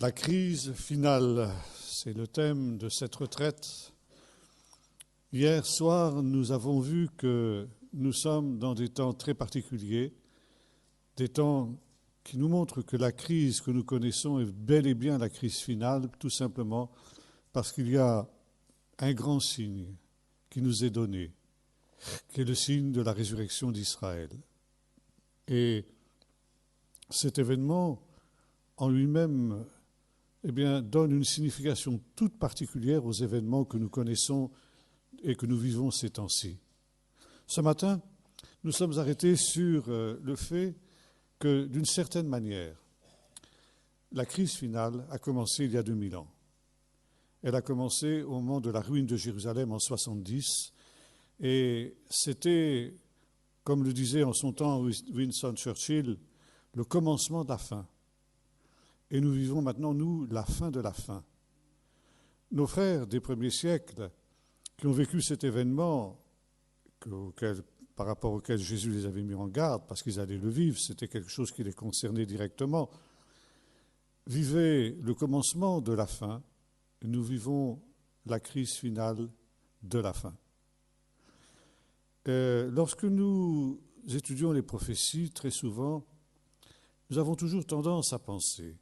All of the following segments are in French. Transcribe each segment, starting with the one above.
La crise finale, c'est le thème de cette retraite. Hier soir, nous avons vu que nous sommes dans des temps très particuliers, des temps qui nous montrent que la crise que nous connaissons est bel et bien la crise finale, tout simplement parce qu'il y a un grand signe qui nous est donné, qui est le signe de la résurrection d'Israël. Et cet événement, en lui-même, donne une signification toute particulière aux événements que nous connaissons et que nous vivons ces temps-ci. Ce matin, nous sommes arrêtés sur le fait que, d'une certaine manière, la crise finale a commencé il y a 2000 ans. Elle a commencé au moment de la ruine de Jérusalem en 70, et c'était, comme le disait en son temps Winston Churchill, le commencement de la fin. Et nous vivons maintenant, nous, la fin de la fin. Nos frères des premiers siècles qui ont vécu cet événement, par rapport auquel Jésus les avait mis en garde, parce qu'ils allaient le vivre, c'était quelque chose qui les concernait directement, vivaient le commencement de la fin. Nous vivons la crise finale de la fin. Lorsque nous étudions les prophéties, très souvent, nous avons toujours tendance à penser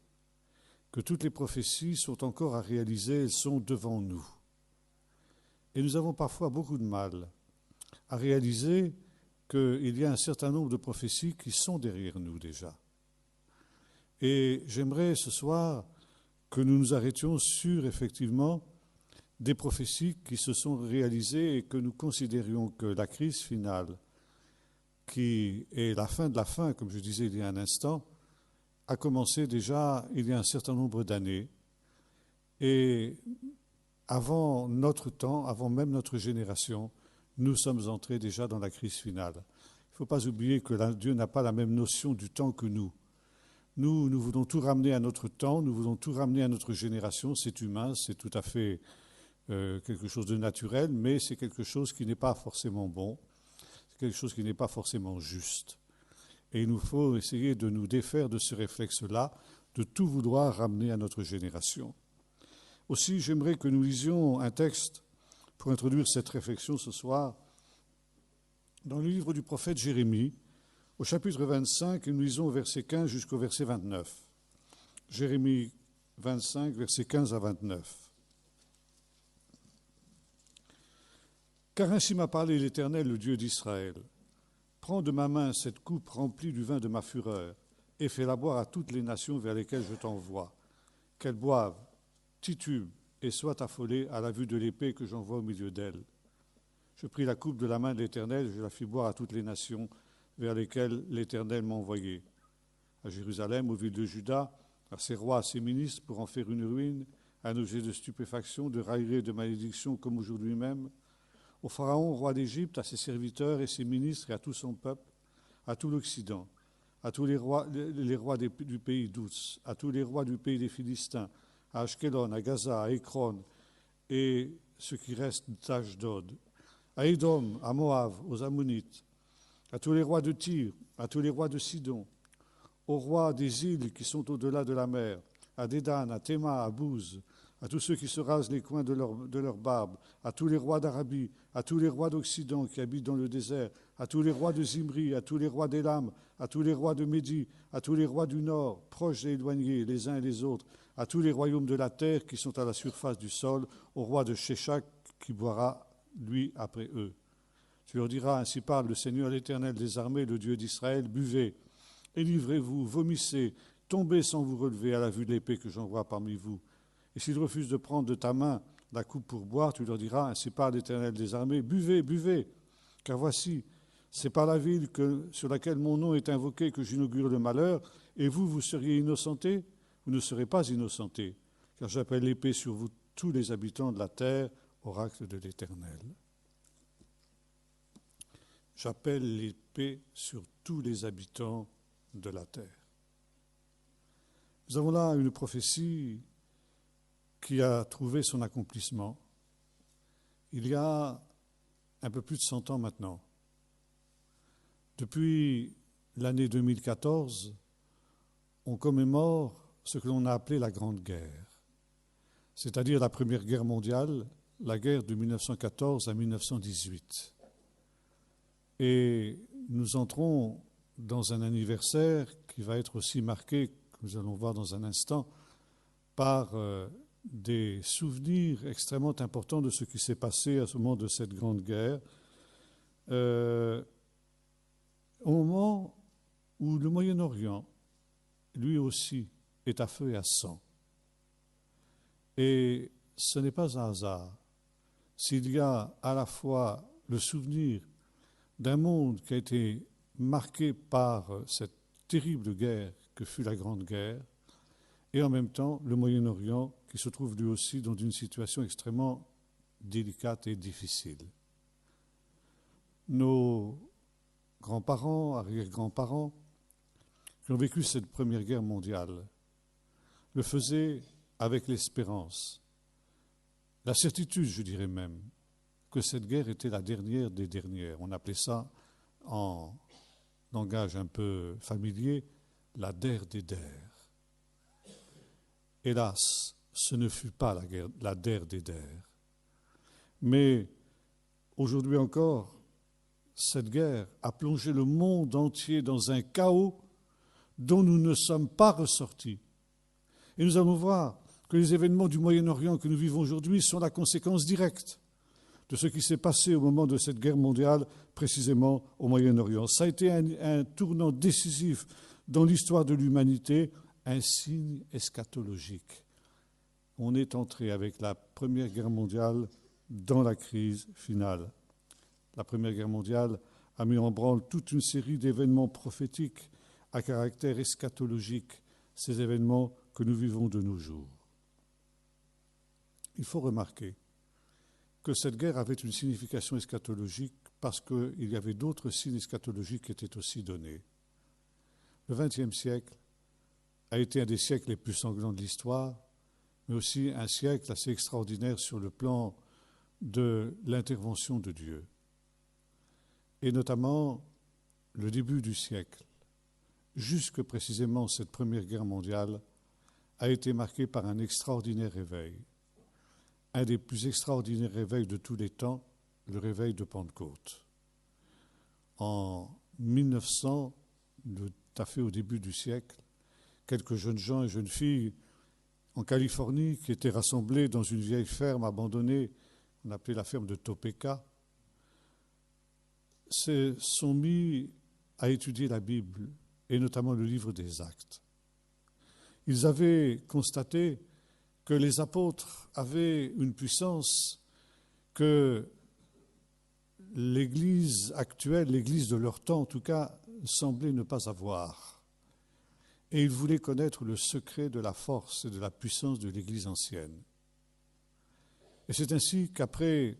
que toutes les prophéties sont encore à réaliser, elles sont devant nous. Et nous avons parfois beaucoup de mal à réaliser qu'il y a un certain nombre de prophéties qui sont derrière nous déjà. Et j'aimerais ce soir que nous nous arrêtions sur, effectivement, des prophéties qui se sont réalisées et que nous considérions que la crise finale, qui est la fin de la fin, comme je disais il y a un instant, a commencé déjà il y a un certain nombre d'années. Et avant notre temps, avant même notre génération, nous sommes entrés déjà dans la crise finale. Il ne faut pas oublier que Dieu n'a pas la même notion du temps que nous. Nous voulons tout ramener à notre temps, nous voulons tout ramener à notre génération. C'est humain, c'est tout à fait quelque chose de naturel, mais c'est quelque chose qui n'est pas forcément bon, c'est quelque chose qui n'est pas forcément juste. Et il nous faut essayer de nous défaire de ce réflexe-là, de tout vouloir ramener à notre génération. Aussi, j'aimerais que nous lisions un texte pour introduire cette réflexion ce soir dans le livre du prophète Jérémie, au chapitre 25, et nous lisons au verset 15 jusqu'au verset 29. Jérémie 25, versets 15 à 29. Car ainsi m'a parlé l'Éternel, le Dieu d'Israël. Prends de ma main cette coupe remplie du vin de ma fureur, et fais-la boire à toutes les nations vers lesquelles je t'envoie, qu'elles boivent, titubent et soient affolées à la vue de l'épée que j'envoie au milieu d'elles. Je pris la coupe de la main de l'Éternel, et je la fis boire à toutes les nations vers lesquelles l'Éternel m'a envoyé. À Jérusalem, aux villes de Juda, à ses rois, à ses ministres, pour en faire une ruine, un objet de stupéfaction, de raillerie et de malédiction, comme aujourd'hui même, au Pharaon, roi d'Égypte, à ses serviteurs et ses ministres et à tout son peuple, à tout l'Occident, à tous les rois du pays d'Outs, à tous les rois du pays des Philistins, à Ashkelon, à Gaza, à Écron et ce qui reste d'Ashdod, à Édom, à Moab, aux Ammonites, à tous les rois de Tyr, à tous les rois de Sidon, aux rois des îles qui sont au-delà de la mer, à Dédan, à Théma, à Bouz, à tous ceux qui se rasent les coins de leur barbe, à tous les rois d'Arabie, à tous les rois d'Occident qui habitent dans le désert, à tous les rois de Zimri, à tous les rois d'Élam, à tous les rois de Médie, à tous les rois du Nord, proches et éloignés les uns et les autres, à tous les royaumes de la terre qui sont à la surface du sol, au roi de Sheshak qui boira, lui, après eux. Tu leur diras, ainsi parle le Seigneur l'Éternel des armées, le Dieu d'Israël, buvez, et livrez-vous, vomissez, tombez sans vous relever à la vue de l'épée que j'envoie parmi vous. Et s'ils refusent de prendre de ta main la coupe pour boire, tu leur diras, ainsi parle l'Éternel des armées, buvez, buvez, car voici, c'est par la ville sur laquelle mon nom est invoqué que j'inaugure le malheur, et vous seriez innocentés, vous ne serez pas innocentés, car j'appelle l'épée sur vous tous les habitants de la terre, oracle de l'Éternel. J'appelle l'épée sur tous les habitants de la terre. Nous avons là une prophétie qui a trouvé son accomplissement il y a un peu plus de 100 ans maintenant. Depuis l'année 2014, on commémore ce que l'on a appelé la Grande Guerre, c'est-à-dire la Première Guerre mondiale, la guerre de 1914 à 1918. Et nous entrons dans un anniversaire qui va être aussi marqué, que nous allons voir dans un instant, par des souvenirs extrêmement importants de ce qui s'est passé à ce moment de cette Grande Guerre, au moment où le Moyen-Orient, lui aussi, est à feu et à sang. Et ce n'est pas un hasard s'il y a à la fois le souvenir d'un monde qui a été marqué par cette terrible guerre que fut la Grande Guerre, et en même temps le Moyen-Orient qui se trouve lui aussi dans une situation extrêmement délicate et difficile. Nos grands-parents, arrière-grands-parents, qui ont vécu cette Première Guerre mondiale, le faisaient avec l'espérance, la certitude, je dirais même, que cette guerre était la dernière des dernières. On appelait ça, en langage un peu familier, la der des der. Hélas, ce ne fut pas la der des der. Mais aujourd'hui encore, cette guerre a plongé le monde entier dans un chaos dont nous ne sommes pas ressortis. Et nous allons voir que les événements du Moyen-Orient que nous vivons aujourd'hui sont la conséquence directe de ce qui s'est passé au moment de cette guerre mondiale, précisément au Moyen-Orient. Ça a été un tournant décisif dans l'histoire de l'humanité, un signe eschatologique. On est entré avec la Première Guerre mondiale dans la crise finale. La Première Guerre mondiale a mis en branle toute une série d'événements prophétiques à caractère eschatologique, ces événements que nous vivons de nos jours. Il faut remarquer que cette guerre avait une signification eschatologique parce qu'il y avait d'autres signes eschatologiques qui étaient aussi donnés. Le XXe siècle a été un des siècles les plus sanglants de l'histoire, mais aussi un siècle assez extraordinaire sur le plan de l'intervention de Dieu. Et notamment le début du siècle, jusque précisément cette Première Guerre mondiale, a été marqué par un extraordinaire réveil. Un des plus extraordinaires réveils de tous les temps, le réveil de Pentecôte. En 1900, tout à fait au début du siècle, quelques jeunes gens et jeunes filles en Californie qui étaient rassemblés dans une vieille ferme abandonnée, on appelait la ferme de Topeka, se sont mis à étudier la Bible et notamment le livre des Actes. Ils avaient constaté que les apôtres avaient une puissance que l'Église actuelle, l'Église de leur temps en tout cas, semblait ne pas avoir. Et ils voulaient connaître le secret de la force et de la puissance de l'Église ancienne. Et c'est ainsi qu'après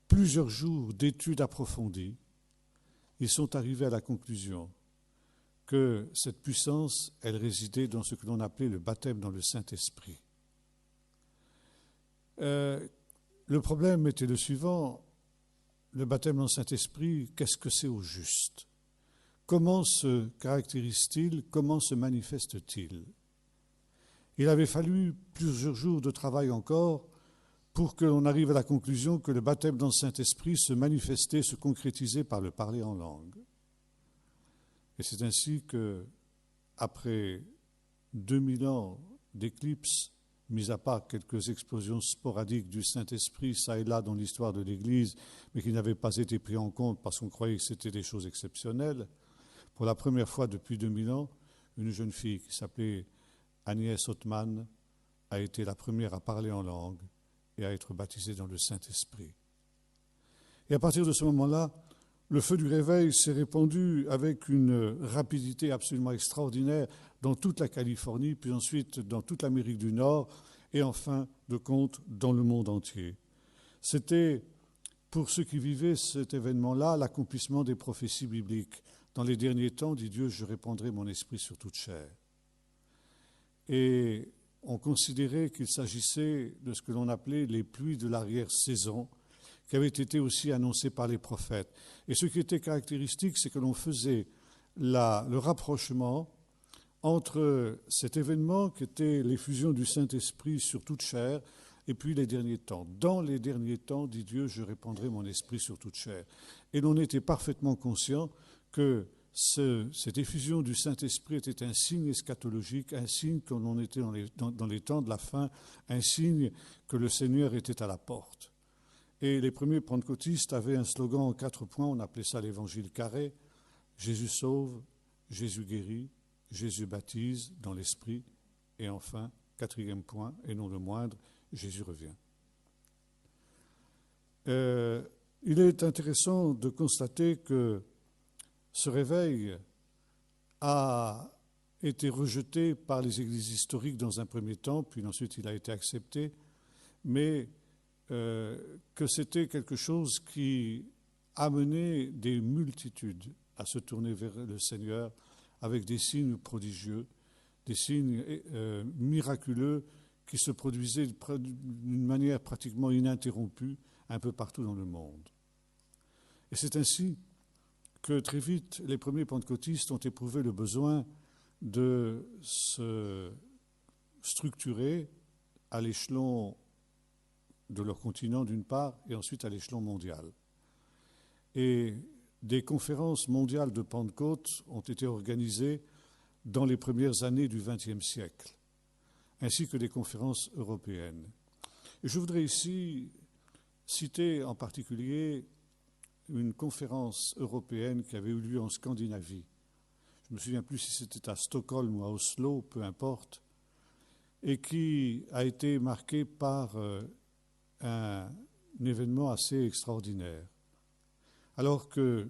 plusieurs jours d'études approfondies, ils sont arrivés à la conclusion que cette puissance, elle résidait dans ce que l'on appelait le baptême dans le Saint-Esprit. Le problème était le suivant, le baptême dans le Saint-Esprit, qu'est-ce que c'est au juste? Comment se caractérise-t-il? Comment se manifeste-t-il? Il avait fallu plusieurs jours de travail encore pour que l'on arrive à la conclusion que le baptême dans le Saint-Esprit se manifestait, se concrétisait par le parler en langue. Et c'est ainsi que, après 2000 ans d'éclipse, mis à part quelques explosions sporadiques du Saint-Esprit, ça et là dans l'histoire de l'Église, mais qui n'avaient pas été pris en compte parce qu'on croyait que c'était des choses exceptionnelles, pour la première fois depuis 2000 ans, une jeune fille qui s'appelait Agnès Othman a été la première à parler en langue et à être baptisée dans le Saint-Esprit. Et à partir de ce moment-là, le feu du réveil s'est répandu avec une rapidité absolument extraordinaire dans toute la Californie, puis ensuite dans toute l'Amérique du Nord, et en fin de compte dans le monde entier. C'était, pour ceux qui vivaient cet événement-là, l'accomplissement des prophéties bibliques. Dans les derniers temps, dit Dieu, je répandrai mon esprit sur toute chair. Et on considérait qu'il s'agissait de ce que l'on appelait les pluies de l'arrière-saison, qui avait été aussi annoncé par les prophètes. Et ce qui était caractéristique, c'est que l'on faisait le rapprochement entre cet événement qui était l'effusion du Saint-Esprit sur toute chair et puis les derniers temps. Dans les derniers temps, dit Dieu, je répandrai mon esprit sur toute chair. Et l'on était parfaitement conscient que cette effusion du Saint-Esprit était un signe eschatologique, un signe que l'on était dans les temps de la fin, un signe que le Seigneur était à la porte. Et les premiers pentecôtistes avaient un slogan en 4 points, on appelait ça l'évangile carré. Jésus sauve, Jésus guérit, Jésus baptise dans l'esprit. Et enfin, 4e point, et non le moindre, Jésus revient. Il est intéressant de constater que ce réveil a été rejeté par les églises historiques dans un premier temps, puis ensuite il a été accepté, mais que c'était quelque chose qui amenait des multitudes à se tourner vers le Seigneur avec des signes prodigieux, des signes miraculeux qui se produisaient d'une manière pratiquement ininterrompue un peu partout dans le monde. Et c'est ainsi que très vite les premiers pentecôtistes ont éprouvé le besoin de se structurer à l'échelon de leur continent d'une part et ensuite à l'échelon mondial. Et des conférences mondiales de Pentecôte ont été organisées dans les premières années du XXe siècle, ainsi que des conférences européennes. Et je voudrais ici citer en particulier une conférence européenne qui avait eu lieu en Scandinavie. Je ne me souviens plus si c'était à Stockholm ou à Oslo, peu importe, et qui a été marquée par un événement assez extraordinaire. Alors que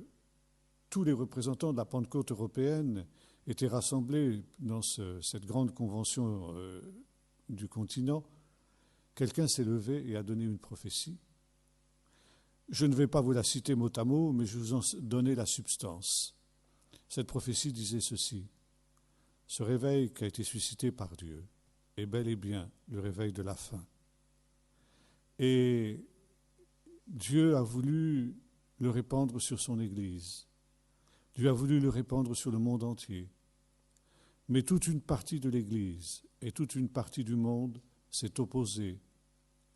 tous les représentants de la Pentecôte européenne étaient rassemblés dans cette grande convention du continent, quelqu'un s'est levé et a donné une prophétie. Je ne vais pas vous la citer mot à mot, mais je vais vous en donner la substance. Cette prophétie disait ceci: ce réveil qui a été suscité par Dieu est bel et bien le réveil de la fin. Et Dieu a voulu le répandre sur son Église. Dieu a voulu le répandre sur le monde entier. Mais toute une partie de l'Église et toute une partie du monde s'est opposée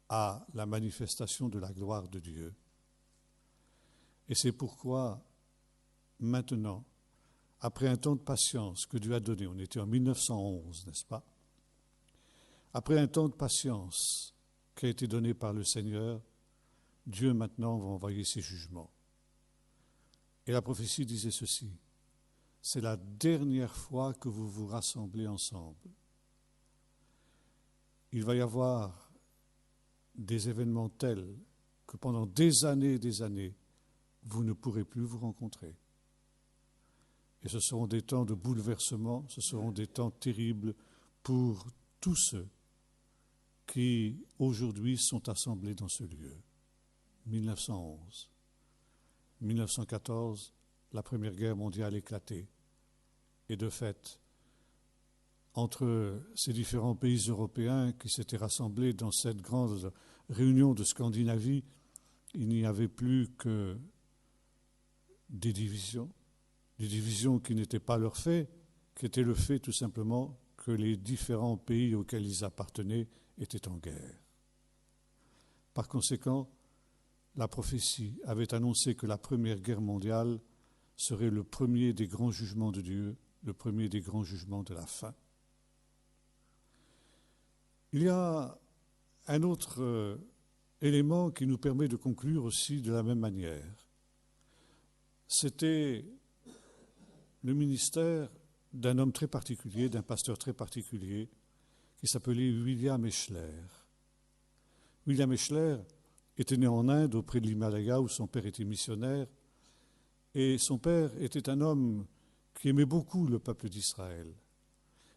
à la manifestation de la gloire de Dieu. Et c'est pourquoi, maintenant, après un temps de patience que Dieu a donné, on était en 1911, n'est-ce pas? Après un temps de patience qui a été donné par le Seigneur, Dieu maintenant va envoyer ses jugements. Et la prophétie disait ceci: c'est la dernière fois que vous vous rassemblez ensemble. Il va y avoir des événements tels que pendant des années, vous ne pourrez plus vous rencontrer. Et ce seront des temps de bouleversement, ce seront des temps terribles pour tous ceux qui aujourd'hui sont assemblés dans ce lieu. 1911. 1914, la Première Guerre mondiale éclatait. Et de fait, entre ces différents pays européens qui s'étaient rassemblés dans cette grande réunion de Scandinavie, il n'y avait plus que des divisions qui n'étaient pas leur fait, qui étaient le fait tout simplement que les différents pays auxquels ils appartenaient étaient en guerre. Par conséquent, la prophétie avait annoncé que la Première Guerre mondiale serait le premier des grands jugements de Dieu, le premier des grands jugements de la fin. Il y a un autre élément qui nous permet de conclure aussi de la même manière. C'était le ministère d'un homme très particulier, d'un pasteur très particulier, qui s'appelait William Eshler. William Eshler était né en Inde, auprès de l'Himalaya, où son père était missionnaire, et son père était un homme qui aimait beaucoup le peuple d'Israël,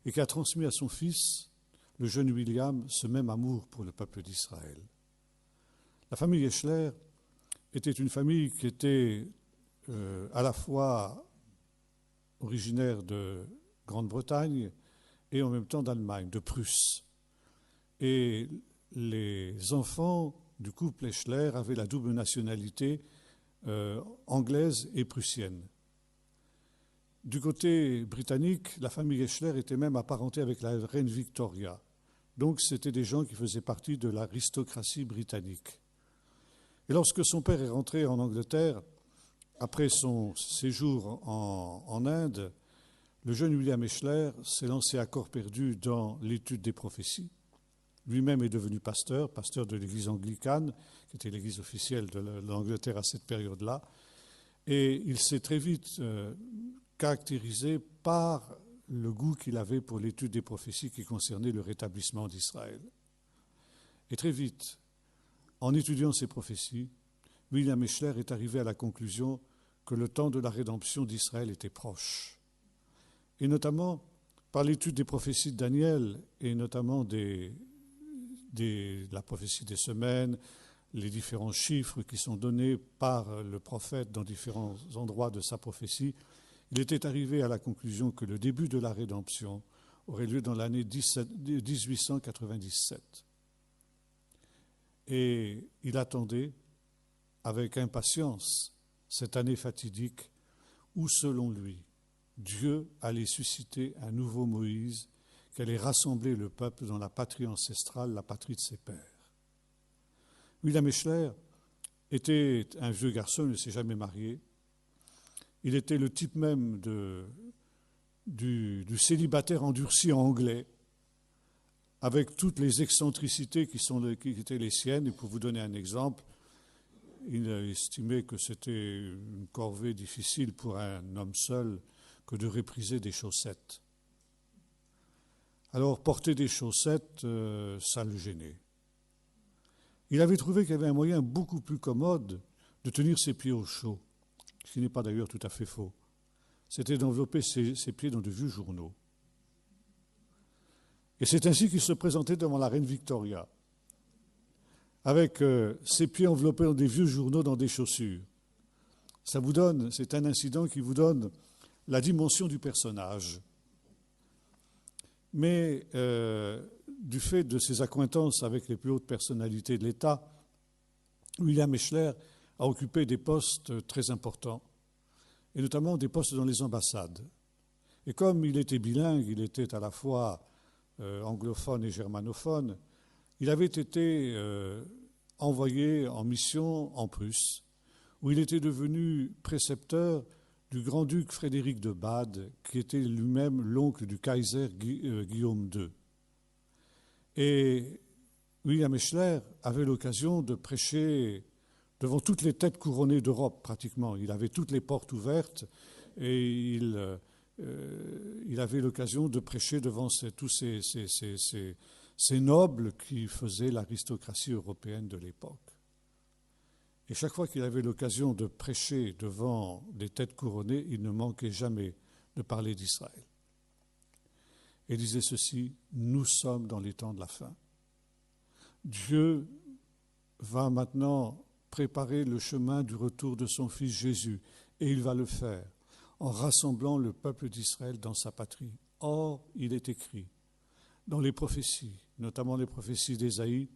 et qui a transmis à son fils, le jeune William, ce même amour pour le peuple d'Israël. La famille Eshler était une famille qui était à la fois originaire de Grande-Bretagne et en même temps d'Allemagne, de Prusse. Et les enfants du couple Eshler avaient la double nationalité anglaise et prussienne. Du côté britannique, la famille Echler était même apparentée avec la reine Victoria. Donc c'était des gens qui faisaient partie de l'aristocratie britannique. Et lorsque son père est rentré en Angleterre, après son séjour en Inde, le jeune William Echler s'est lancé à corps perdu dans l'étude des prophéties. Lui-même est devenu pasteur de l'église anglicane, qui était l'église officielle de l'Angleterre à cette période-là. Et il s'est très vite caractérisé par le goût qu'il avait pour l'étude des prophéties qui concernaient le rétablissement d'Israël. Et très vite, en étudiant ces prophéties, William Echler est arrivé à la conclusion que le temps de la rédemption d'Israël était proche. Et notamment par l'étude des prophéties de Daniel et notamment la prophétie des semaines, les différents chiffres qui sont donnés par le prophète dans différents endroits de sa prophétie, il était arrivé à la conclusion que le début de la rédemption aurait lieu dans l'année 1897. Et il attendait avec impatience cette année fatidique où, selon lui, Dieu allait susciter un nouveau Moïse qui allait rassembler le peuple dans la patrie ancestrale, la patrie de ses pères. William Echler était un vieux garçon, il ne s'est jamais marié. Il était le type même du célibataire endurci anglais, avec toutes les excentricités qui étaient les siennes. Et pour vous donner un exemple, il estimait que c'était une corvée difficile pour un homme seul que de mépriser des chaussettes. Alors, porter des chaussettes, ça le gênait. Il avait trouvé qu'il y avait un moyen beaucoup plus commode de tenir ses pieds au chaud, ce qui n'est pas d'ailleurs tout à fait faux. C'était d'envelopper ses pieds dans de vieux journaux. Et c'est ainsi qu'il se présentait devant la reine Victoria, avec ses pieds enveloppés dans des vieux journaux, dans des chaussures. C'est un incident qui vous donne la dimension du personnage. Mais du fait de ses accointances avec les plus hautes personnalités de l'État, William Echler a occupé des postes très importants, et notamment des postes dans les ambassades. Et comme il était bilingue, il était à la fois anglophone et germanophone, il avait été envoyé en mission en Prusse, où il était devenu précepteur du grand-duc Frédéric de Bade, qui était lui-même l'oncle du Kaiser Guillaume II. Et William Echler avait l'occasion de prêcher devant toutes les têtes couronnées d'Europe, pratiquement. Il avait toutes les portes ouvertes et il avait l'occasion de prêcher devant tous ces nobles qui faisaient l'aristocratie européenne de l'époque. Et chaque fois qu'il avait l'occasion de prêcher devant des têtes couronnées, il ne manquait jamais de parler d'Israël. Et il disait ceci: nous sommes dans les temps de la fin. Dieu va maintenant préparer le chemin du retour de son Fils Jésus, et il va le faire en rassemblant le peuple d'Israël dans sa patrie. Or, il est écrit dans les prophéties, notamment les prophéties d'Ésaïe,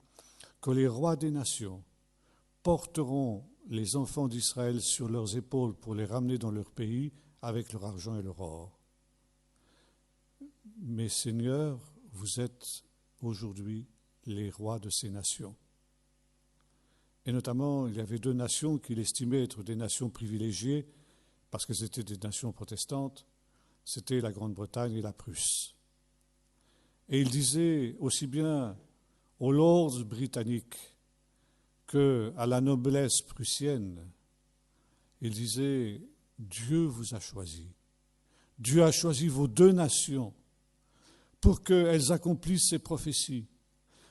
que les rois des nations porteront les enfants d'Israël sur leurs épaules pour les ramener dans leur pays avec leur argent et leur or. Mais Seigneur, vous êtes aujourd'hui les rois de ces nations. Et notamment, il y avait deux nations qu'il estimait être des nations privilégiées, parce que c'était des nations protestantes, c'était la Grande-Bretagne et la Prusse. Et il disait aussi bien aux lords britanniques qu'à la noblesse prussienne, il disait: Dieu vous a choisi. Dieu a choisi vos deux nations pour qu'elles accomplissent ces prophéties.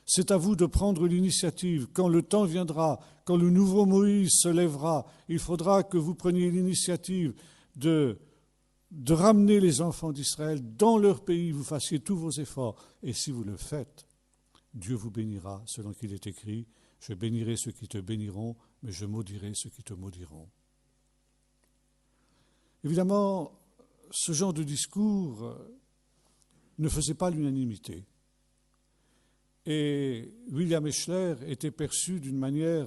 C'est à vous de prendre l'initiative. Quand le temps viendra, quand le nouveau Moïse se lèvera, il faudra que vous preniez l'initiative de ramener les enfants d'Israël dans leur pays, vous fassiez tous vos efforts. Et si vous le faites, Dieu vous bénira, selon qu'il est écrit: je bénirai ceux qui te béniront, mais je maudirai ceux qui te maudiront. Évidemment, ce genre de discours ne faisait pas l'unanimité. Et William Echler était perçu d'une manière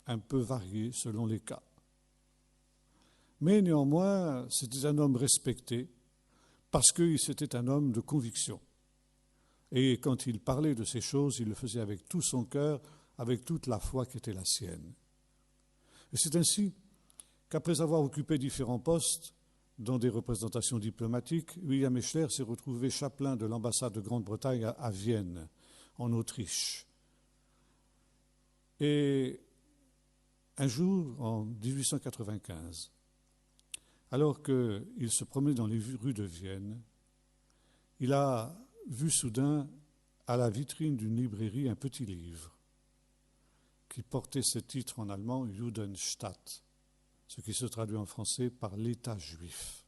un peu variée selon les cas. Mais néanmoins, c'était un homme respecté parce que c'était un homme de conviction. Et quand il parlait de ces choses, il le faisait avec tout son cœur, avec toute la foi qui était la sienne. Et c'est ainsi qu'après avoir occupé différents postes dans des représentations diplomatiques, William Echler s'est retrouvé chapelain de l'ambassade de Grande-Bretagne à Vienne, en Autriche. Et un jour, en 1895, alors qu'il se promenait dans les rues de Vienne, il a vu soudain à la vitrine d'une librairie un petit livre qui portait ce titre en allemand, Judenstaat, ce qui se traduit en français par l'État juif.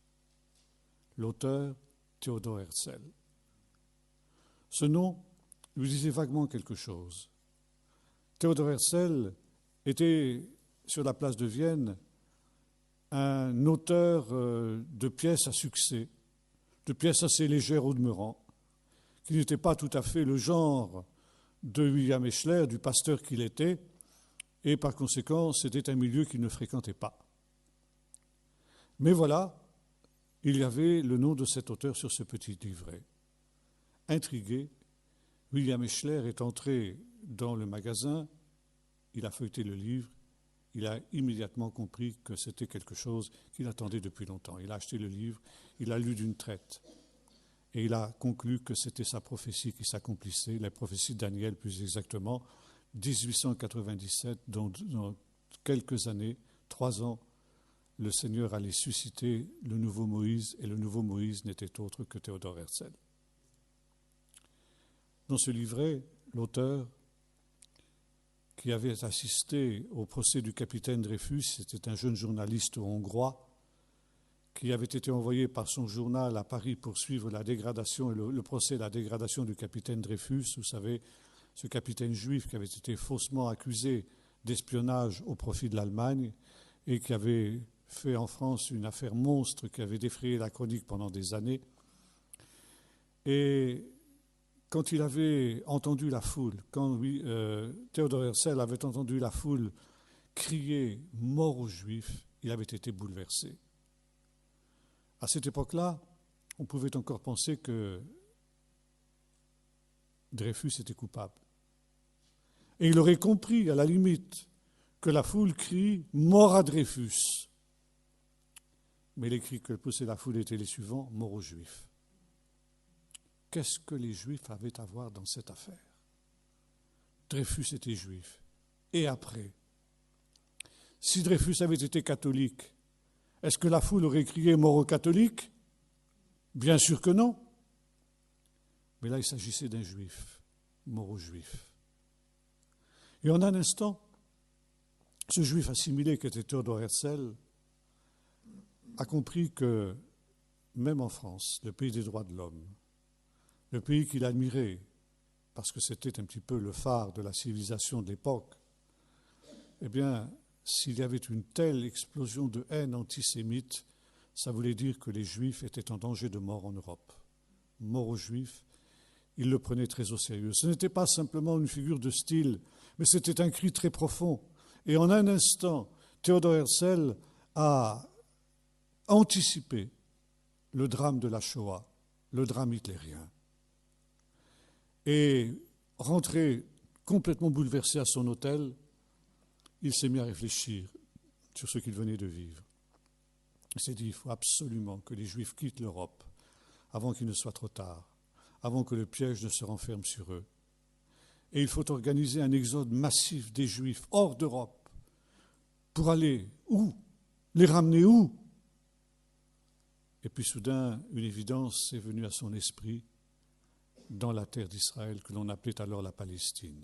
L'auteur, Theodor Herzl. Ce nom lui disait vaguement quelque chose. Theodor Herzl était, sur la place de Vienne, un auteur de pièces à succès, de pièces assez légères au demeurant, qui n'était pas tout à fait le genre de William Echler, du pasteur qu'il était, et par conséquent, c'était un milieu qu'il ne fréquentait pas. Mais voilà, il y avait le nom de cet auteur sur ce petit livret. Intrigué, William Echler est entré dans le magasin, il a feuilleté le livre, il a immédiatement compris que c'était quelque chose qu'il attendait depuis longtemps. Il a acheté le livre, il l'a lu d'une traite. Et il a conclu que c'était sa prophétie qui s'accomplissait, la prophétie de Daniel plus exactement, 1897, dans quelques années, 3 ans, le Seigneur allait susciter le nouveau Moïse, et le nouveau Moïse n'était autre que Theodor Herzl. Dans ce livret, l'auteur, qui avait assisté au procès du capitaine Dreyfus, c'était un jeune journaliste hongrois, qui avait été envoyé par son journal à Paris pour suivre la dégradation et le procès de la dégradation du capitaine Dreyfus. Vous savez, ce capitaine juif qui avait été faussement accusé d'espionnage au profit de l'Allemagne et qui avait fait en France une affaire monstre qui avait défrayé la chronique pendant des années. Et quand il avait entendu la foule, quand Theodor Herzl avait entendu la foule crier « mort aux Juifs », il avait été bouleversé. À cette époque-là, on pouvait encore penser que Dreyfus était coupable. Et il aurait compris, à la limite, que la foule crie « mort à Dreyfus ». Mais les cris que poussait la foule étaient les suivants « mort aux Juifs ». Qu'est-ce que les Juifs avaient à voir dans cette affaire? Dreyfus était juif. Et après? Si Dreyfus avait été catholique, est-ce que la foule aurait crié « mort aux catholiques » ? Bien sûr que non. Mais là, il s'agissait d'un juif, mort aux juifs. Et en un instant, ce juif assimilé qu'était Theodor Herzl a compris que, même en France, le pays des droits de l'homme, le pays qu'il admirait, parce que c'était un petit peu le phare de la civilisation de l'époque, eh bien, s'il y avait une telle explosion de haine antisémite, ça voulait dire que les Juifs étaient en danger de mort en Europe. Mort aux Juifs, il le prenait très au sérieux. Ce n'était pas simplement une figure de style, mais c'était un cri très profond. Et en un instant, Theodor Herzl a anticipé le drame de la Shoah, le drame hitlérien. Et rentré complètement bouleversé à son hôtel, il s'est mis à réfléchir sur ce qu'il venait de vivre. Il s'est dit, il faut absolument que les Juifs quittent l'Europe avant qu'il ne soit trop tard, avant que le piège ne se renferme sur eux. Et il faut organiser un exode massif des Juifs hors d'Europe pour aller où? Les ramener où? Et puis soudain, une évidence est venue à son esprit dans la terre d'Israël que l'on appelait alors la Palestine.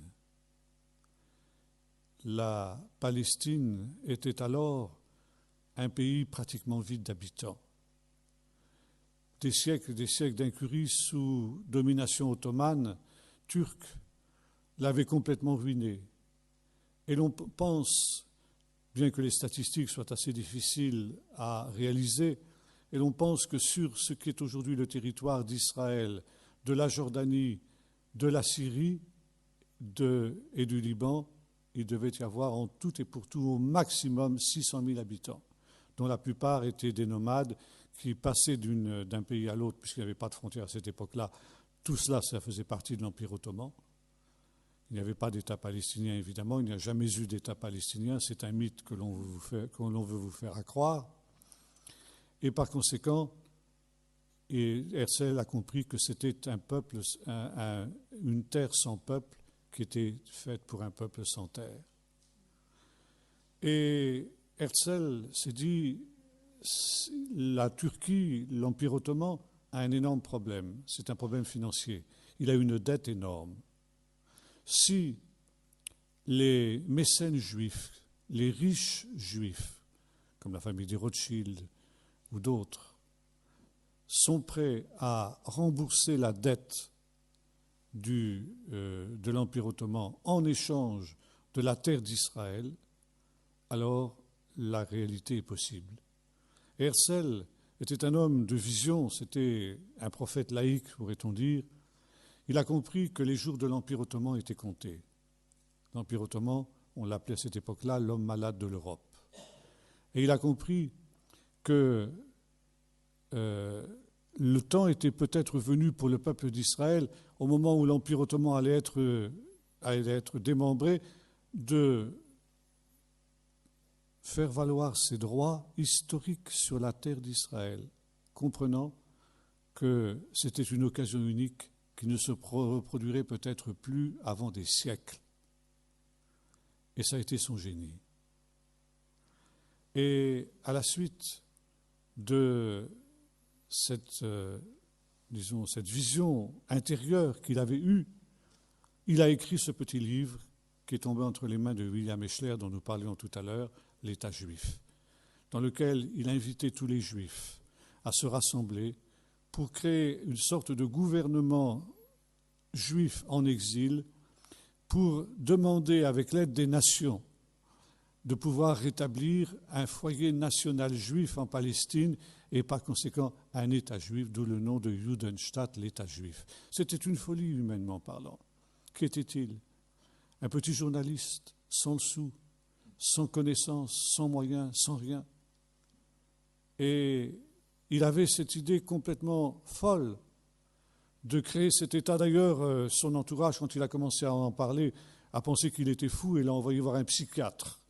La Palestine était alors un pays pratiquement vide d'habitants. Des siècles d'incurie sous domination ottomane, turque, l'avaient complètement ruiné. Et l'on pense, bien que les statistiques soient assez difficiles à réaliser, et l'on pense que sur ce qui est aujourd'hui le territoire d'Israël, de la Jordanie, de la Syrie et du Liban, il devait y avoir en tout et pour tout au maximum 600 000 habitants. dont la plupart étaient des nomades qui passaient d'un pays à l'autre, puisqu'il n'y avait pas de frontières à cette époque-là. Tout cela, ça faisait partie de l'Empire ottoman. Il n'y avait pas d'État palestinien, évidemment. Il n'y a jamais eu d'État palestinien. C'est un mythe que l'on veut vous faire croire. Et par conséquent, Herzl a compris que c'était un peuple, une terre sans peuple qui était faite pour un peuple sans terre. Et Herzl s'est dit, la Turquie, l'Empire ottoman, a un énorme problème. C'est un problème financier. Il a une dette énorme. Si les mécènes juifs, les riches juifs, comme la famille des Rothschild ou d'autres, sont prêts à rembourser la dette de l'Empire ottoman en échange de la terre d'Israël, alors la réalité est possible. Herzl était un homme de vision, c'était un prophète laïque, pourrait-on dire. Il a compris que les jours de l'Empire ottoman étaient comptés. L'Empire ottoman, on l'appelait à cette époque-là l'homme malade de l'Europe. Et il a compris que le temps était peut-être venu pour le peuple d'Israël, au moment où l'Empire ottoman allait être démembré, de faire valoir ses droits historiques sur la terre d'Israël, comprenant que c'était une occasion unique qui ne se reproduirait peut-être plus avant des siècles. Et ça a été son génie. Et à la suite de cette vision intérieure qu'il avait eue, il a écrit ce petit livre qui est tombé entre les mains de William Eshler, dont nous parlions tout à l'heure, l'État juif, dans lequel il invitait tous les juifs à se rassembler pour créer une sorte de gouvernement juif en exil, pour demander, avec l'aide des nations, de pouvoir rétablir un foyer national juif en Palestine et par conséquent un État juif, d'où le nom de Judenstaat, l'État juif. C'était une folie humainement parlant. Qu'était-il? Un petit journaliste, sans le sou, sans connaissance, sans moyens, sans rien. Et il avait cette idée complètement folle de créer cet État. D'ailleurs, son entourage, quand il a commencé à en parler, a pensé qu'il était fou et l'a envoyé voir un psychiatre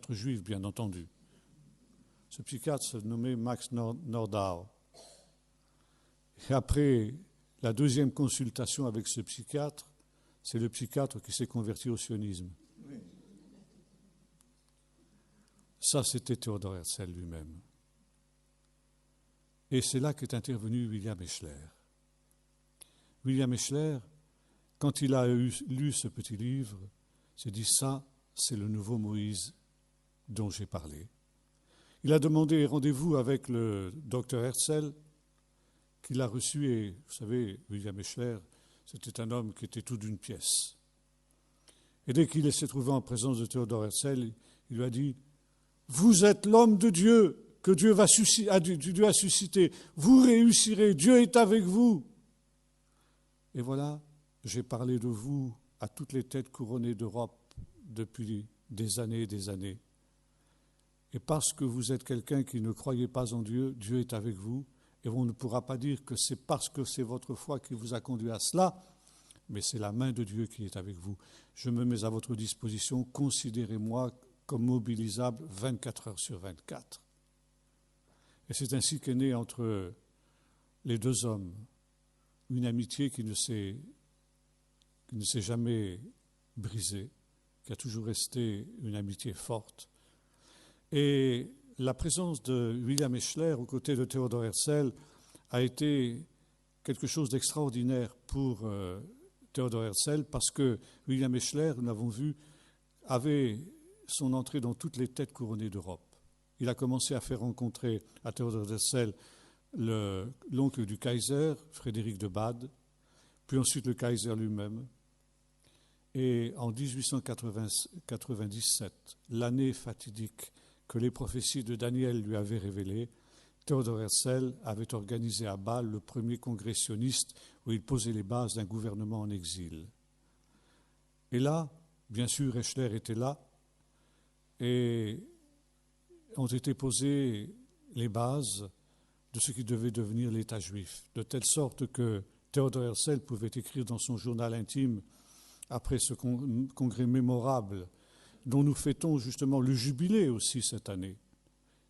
juif, bien entendu. Ce psychiatre se nommait Max Nordau. Et après la deuxième consultation avec ce psychiatre, c'est le psychiatre qui s'est converti au sionisme. Ça, c'était Theodor Herzl lui-même. Et c'est là qu'est intervenu William Eshler. William Eshler, quand il a lu ce petit livre, s'est dit, ça, c'est le nouveau Moïse dont j'ai parlé. Il a demandé rendez-vous avec le docteur Herzl, qu'il a reçu, et vous savez, William Eshler, c'était un homme qui était tout d'une pièce. Et dès qu'il s'est trouvé en présence de Theodor Herzl, il lui a dit, vous êtes l'homme de Dieu que Dieu a suscité. Vous réussirez, Dieu est avec vous. Et voilà, j'ai parlé de vous à toutes les têtes couronnées d'Europe depuis des années et des années. Et parce que vous êtes quelqu'un qui ne croyait pas en Dieu, Dieu est avec vous. Et on ne pourra pas dire que c'est parce que c'est votre foi qui vous a conduit à cela, mais c'est la main de Dieu qui est avec vous. Je me mets à votre disposition, considérez-moi comme mobilisable 24 heures sur 24. Et c'est ainsi qu'est née entre les deux hommes une amitié qui ne s'est jamais brisée, qui a toujours resté une amitié forte. Et la présence de William Eshler aux côtés de Theodor Herzl a été quelque chose d'extraordinaire pour Theodor Herzl, parce que William Eshler, nous l'avons vu, avait son entrée dans toutes les têtes couronnées d'Europe. Il a commencé à faire rencontrer à Theodor Herzl l'oncle du Kaiser, Frédéric de Bade, puis ensuite le Kaiser lui-même. Et en 1897, l'année fatidique que les prophéties de Daniel lui avaient révélée, Theodor Herzl avait organisé à Bâle le premier congrès sioniste où il posait les bases d'un gouvernement en exil. Et là, bien sûr, Eshler était là, et ont été posées les bases de ce qui devait devenir l'État juif, de telle sorte que Theodor Herzl pouvait écrire dans son journal intime, après ce congrès mémorable, dont nous fêtons justement le jubilé aussi cette année,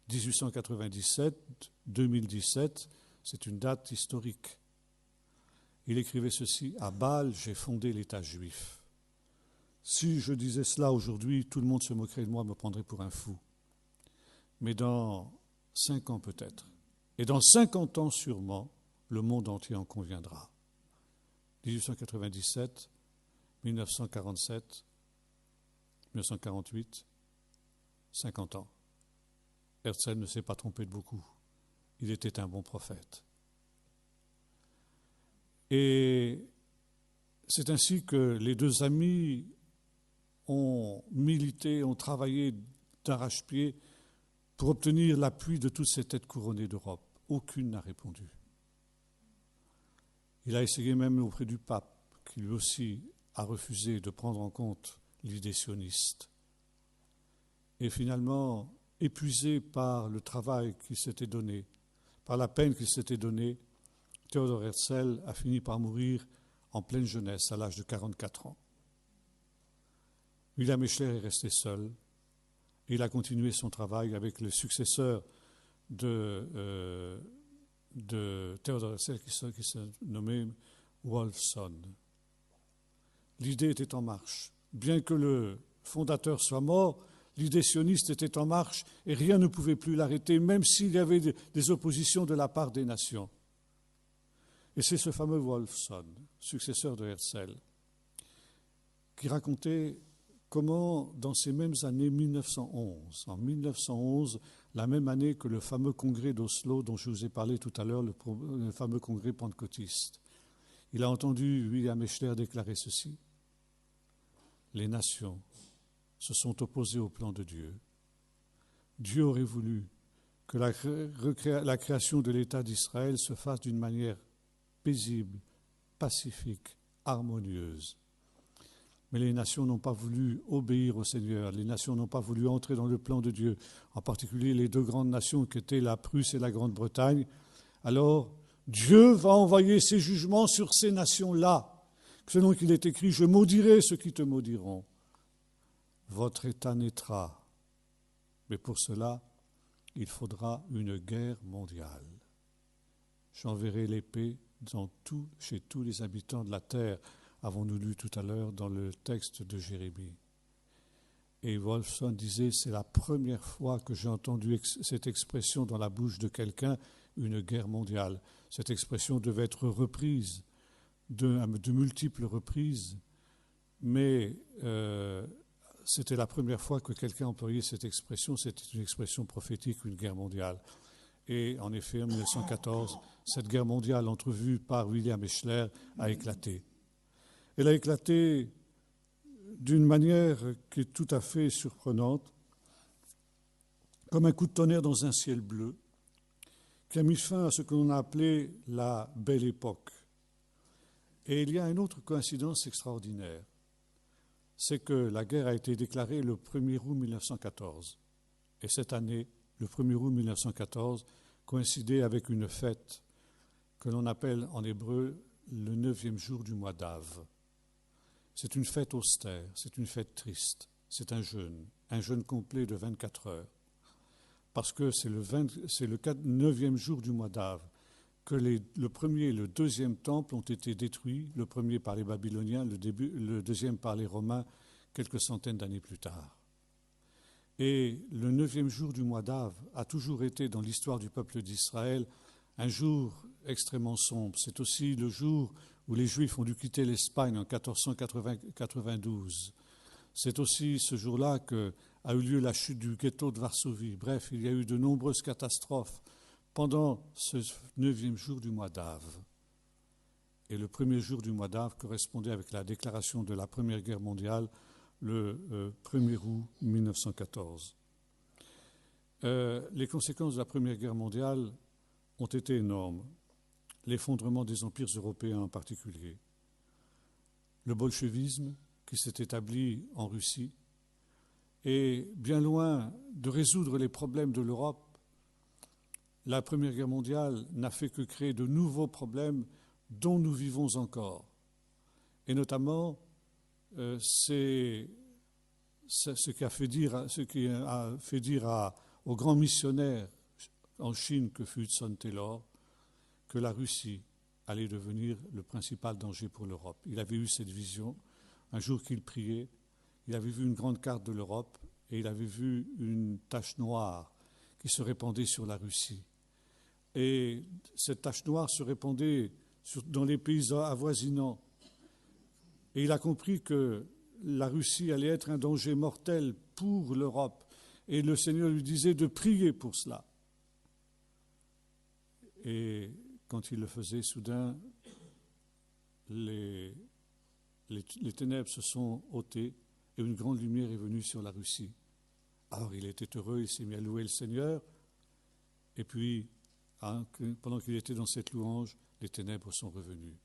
1897-2017, c'est une date historique. Il écrivait ceci: « À Bâle, j'ai fondé l'État juif. Si je disais cela aujourd'hui, tout le monde se moquerait de moi, me prendrait pour un fou. Mais dans 5 ans peut-être, et dans 50 ans sûrement, le monde entier en conviendra. » 1897, 1947, 1948, 50 ans. Herzl ne s'est pas trompé de beaucoup. Il était un bon prophète. Et c'est ainsi que les deux amis ont milité, ont travaillé d'arrache-pied pour obtenir l'appui de toutes ces têtes couronnées d'Europe. Aucune n'a répondu. Il a essayé même auprès du pape, qui lui aussi a refusé de prendre en compte l'idée sioniste. Et finalement, épuisé par le travail qu'il s'était donné, par la peine qu'il s'était donnée, Theodor Herzl a fini par mourir en pleine jeunesse, à l'âge de 44 ans. William Eschler est resté seul et il a continué son travail avec le successeur de Theodor Herzl qui se nommait Wolfson. L'idée était en marche. Bien que le fondateur soit mort, l'idée sioniste était en marche et rien ne pouvait plus l'arrêter, même s'il y avait des oppositions de la part des nations. Et c'est ce fameux Wolfson, successeur de Herzl, qui racontait comment, dans ces mêmes années 1911, la même année que le fameux congrès d'Oslo dont je vous ai parlé tout à l'heure, le fameux congrès pentecôtiste, il a entendu William Eschler déclarer ceci: « Les nations se sont opposées au plan de Dieu. Dieu aurait voulu que la création de l'État d'Israël se fasse d'une manière paisible, pacifique, harmonieuse. Mais les nations n'ont pas voulu obéir au Seigneur, les nations n'ont pas voulu entrer dans le plan de Dieu, en particulier les deux grandes nations qui étaient la Prusse et la Grande-Bretagne. Alors, Dieu va envoyer ses jugements sur ces nations-là. Selon qu'il est écrit, je maudirai ceux qui te maudiront. Votre État naîtra. Mais pour cela, il faudra une guerre mondiale. J'enverrai l'épée chez tous les habitants de la terre, avons-nous lu tout à l'heure dans le texte de Jérémie. Et Wolfson disait, c'est la première fois que j'ai entendu cette expression dans la bouche de quelqu'un, une guerre mondiale. Cette expression devait être reprise de multiples reprises, mais c'était la première fois que quelqu'un employait cette expression. C'était une expression prophétique, une guerre mondiale. Et en effet, en 1914, cette guerre mondiale entrevue par William Eschler a éclaté. Elle a éclaté d'une manière qui est tout à fait surprenante, comme un coup de tonnerre dans un ciel bleu, qui a mis fin à ce que l'on a appelé la Belle Époque. Et il y a une autre coïncidence extraordinaire, c'est que la guerre a été déclarée le 1er août 1914. Et cette année, le 1er août 1914, coïncidait avec une fête que l'on appelle en hébreu le 9e jour du mois d'Av. C'est une fête austère, c'est une fête triste, c'est un jeûne complet de 24 heures. Parce que c'est le 9e jour du mois d'Av que le premier et le deuxième temple ont été détruits, le premier par les Babyloniens, le deuxième par les Romains, quelques centaines d'années plus tard. Et le 9e jour du mois d'Av a toujours été, dans l'histoire du peuple d'Israël, un jour extrêmement sombre. C'est aussi le jour où les Juifs ont dû quitter l'Espagne en 1492. C'est aussi ce jour-là qu'a eu lieu la chute du ghetto de Varsovie. Bref, il y a eu de nombreuses catastrophes pendant ce 9e jour du mois d'Av. Et le premier jour du mois d'Av correspondait avec la déclaration de la Première Guerre mondiale, le 1er août 1914. Les conséquences de la Première Guerre mondiale ont été énormes. L'effondrement des empires européens en particulier. Le bolchevisme qui s'est établi en Russie Et bien loin de résoudre les problèmes de l'Europe, la Première Guerre mondiale n'a fait que créer de nouveaux problèmes dont nous vivons encore. Et notamment, c'est ce qui a fait dire au grand missionnaire en Chine que fut Hudson Taylor que la Russie allait devenir le principal danger pour l'Europe. Il avait eu cette vision. Un jour qu'il priait, il avait vu une grande carte de l'Europe et il avait vu une tache noire qui se répandait sur la Russie. Et cette tache noire se répandait dans les pays avoisinants. Et il a compris que la Russie allait être un danger mortel pour l'Europe. Et le Seigneur lui disait de prier pour cela. Et quand il le faisait, soudain, les ténèbres se sont ôtées et une grande lumière est venue sur la Russie. Alors il était heureux, il s'est mis à louer le Seigneur. Et puis, pendant qu'il était dans cette louange, les ténèbres sont revenues.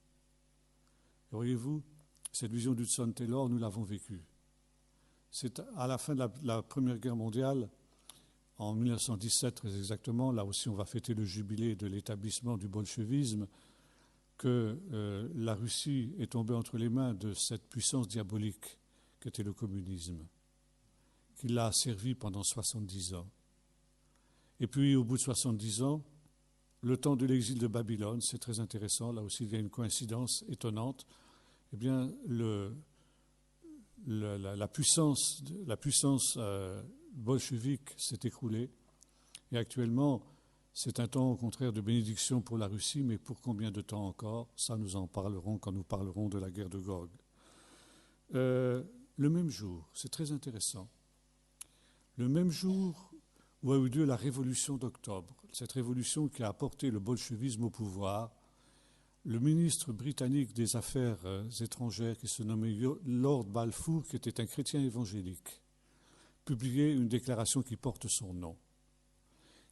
Et voyez-vous, cette vision d'Hudson Taylor, nous l'avons vécue. C'est à la fin de la Première Guerre mondiale, en 1917 très exactement, là aussi on va fêter le jubilé de l'établissement du bolchevisme, que la Russie est tombée entre les mains de cette puissance diabolique qu'était le communisme, qui l'a servi pendant 70 ans. Et puis au bout de 70 ans, le temps de l'exil de Babylone, c'est très intéressant, là aussi il y a une coïncidence étonnante, eh bien la puissance bolchevique s'est écroulée et actuellement c'est un temps au contraire de bénédiction pour la Russie, mais pour combien de temps encore? Ça nous en parlerons quand nous parlerons de la guerre de Gog. Le même jour, c'est très intéressant, le même jour où a eu lieu la révolution d'octobre, cette révolution qui a apporté le bolchevisme au pouvoir, le ministre britannique des Affaires étrangères, qui se nommait Lord Balfour, qui était un chrétien évangélique, publiait une déclaration qui porte son nom,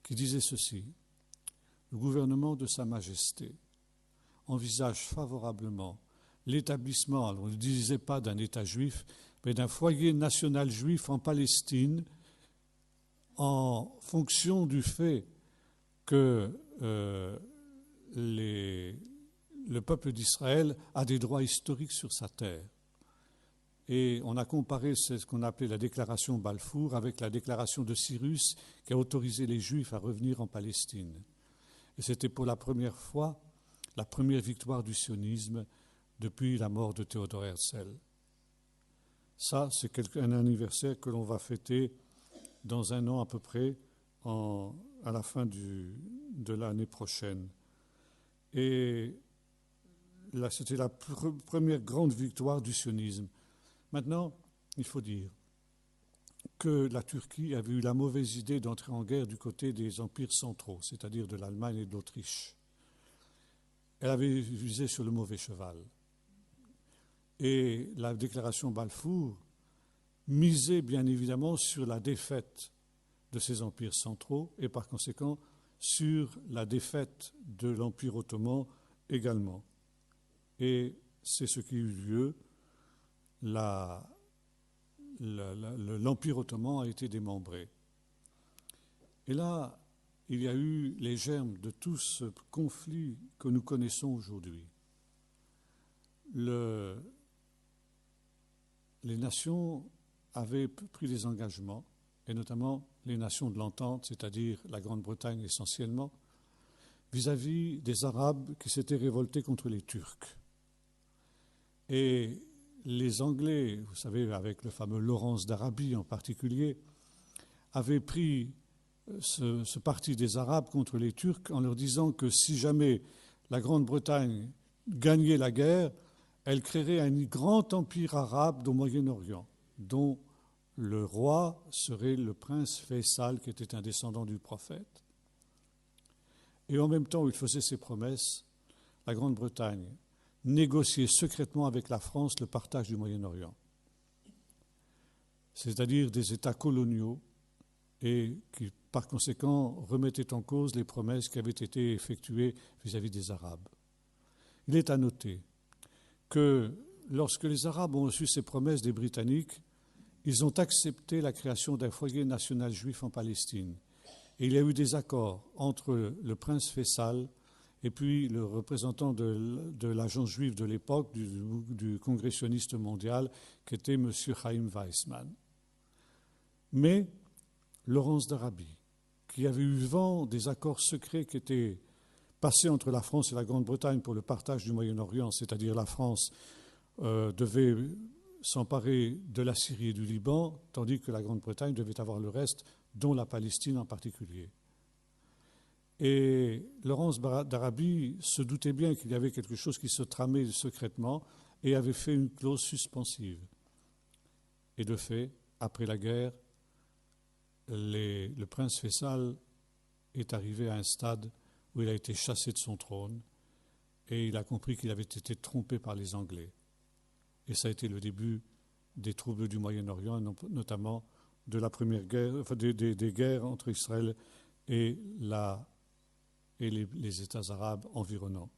qui disait ceci: « Le gouvernement de Sa Majesté envisage favorablement l'établissement, on ne disait pas d'un État juif, mais d'un foyer national juif en Palestine, en fonction du fait que le peuple d'Israël a des droits historiques sur sa terre. » Et on a comparé ce qu'on appelait la déclaration Balfour avec la déclaration de Cyrus qui a autorisé les Juifs à revenir en Palestine. Et c'était pour la première fois la première victoire du sionisme depuis la mort de Théodore Herzl. Ça, c'est un anniversaire que l'on va fêter dans un an à peu près, à la fin de l'année prochaine. Et là, c'était la première grande victoire du sionisme. Maintenant, il faut dire que la Turquie avait eu la mauvaise idée d'entrer en guerre du côté des empires centraux, c'est-à-dire de l'Allemagne et de l'Autriche. Elle avait visé sur le mauvais cheval. Et la déclaration Balfour misait bien évidemment sur la défaite de ces empires centraux et par conséquent sur la défaite de l'Empire ottoman également. Et c'est ce qui eut lieu. L'Empire ottoman a été démembré. Et là, il y a eu les germes de tout ce conflit que nous connaissons aujourd'hui. Les nations avaient pris des engagements, et notamment les nations de l'Entente, c'est-à-dire la Grande-Bretagne essentiellement, vis-à-vis des Arabes qui s'étaient révoltés contre les Turcs. Et les Anglais, vous savez, avec le fameux Laurence d'Arabie en particulier, avaient pris ce parti des Arabes contre les Turcs en leur disant que si jamais la Grande-Bretagne gagnait la guerre, elle créerait un grand empire arabe au Moyen-Orient, dont le roi serait le prince Faisal, qui était un descendant du prophète. Et en même temps où il faisait ces promesses, la Grande-Bretagne négociait secrètement avec la France le partage du Moyen-Orient, c'est-à-dire des États coloniaux, et qui, par conséquent, remettaient en cause les promesses qui avaient été effectuées vis-à-vis des Arabes. Il est à noter que lorsque les Arabes ont reçu ces promesses des Britanniques, ils ont accepté la création d'un foyer national juif en Palestine. Et il y a eu des accords entre le prince Faisal et puis le représentant de l'agence juive de l'époque, du congressionniste mondial, qui était M. Chaim Weizmann. Mais Laurence d'Arabie, qui avait eu vent des accords secrets qui étaient passés entre la France et la Grande-Bretagne pour le partage du Moyen-Orient, c'est-à-dire la France devait s'emparer de la Syrie et du Liban, tandis que la Grande-Bretagne devait avoir le reste, dont la Palestine en particulier. Et Laurence d'Arabie se doutait bien qu'il y avait quelque chose qui se tramait secrètement et avait fait une clause suspensive. Et de fait, après la guerre, le prince Faisal est arrivé à un stade où il a été chassé de son trône et il a compris qu'il avait été trompé par les Anglais. Et ça a été le début des troubles du Moyen-Orient, notamment de la première guerre, enfin des guerres entre Israël et les États arabes environnants.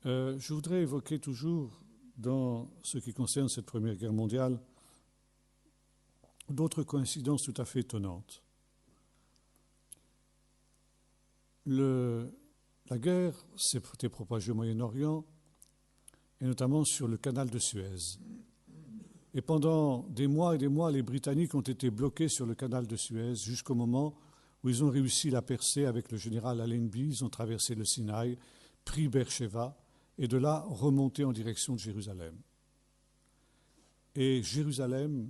Je voudrais évoquer toujours, dans ce qui concerne cette Première Guerre mondiale, d'autres coïncidences tout à fait étonnantes. La guerre s'était propagée au Moyen-Orient, et notamment sur le canal de Suez. Et pendant des mois et des mois, les Britanniques ont été bloqués sur le canal de Suez jusqu'au moment où ils ont réussi la percée avec le général Allenby. Ils ont traversé le Sinaï, pris Beersheba, et de là remonté en direction de Jérusalem. Et Jérusalem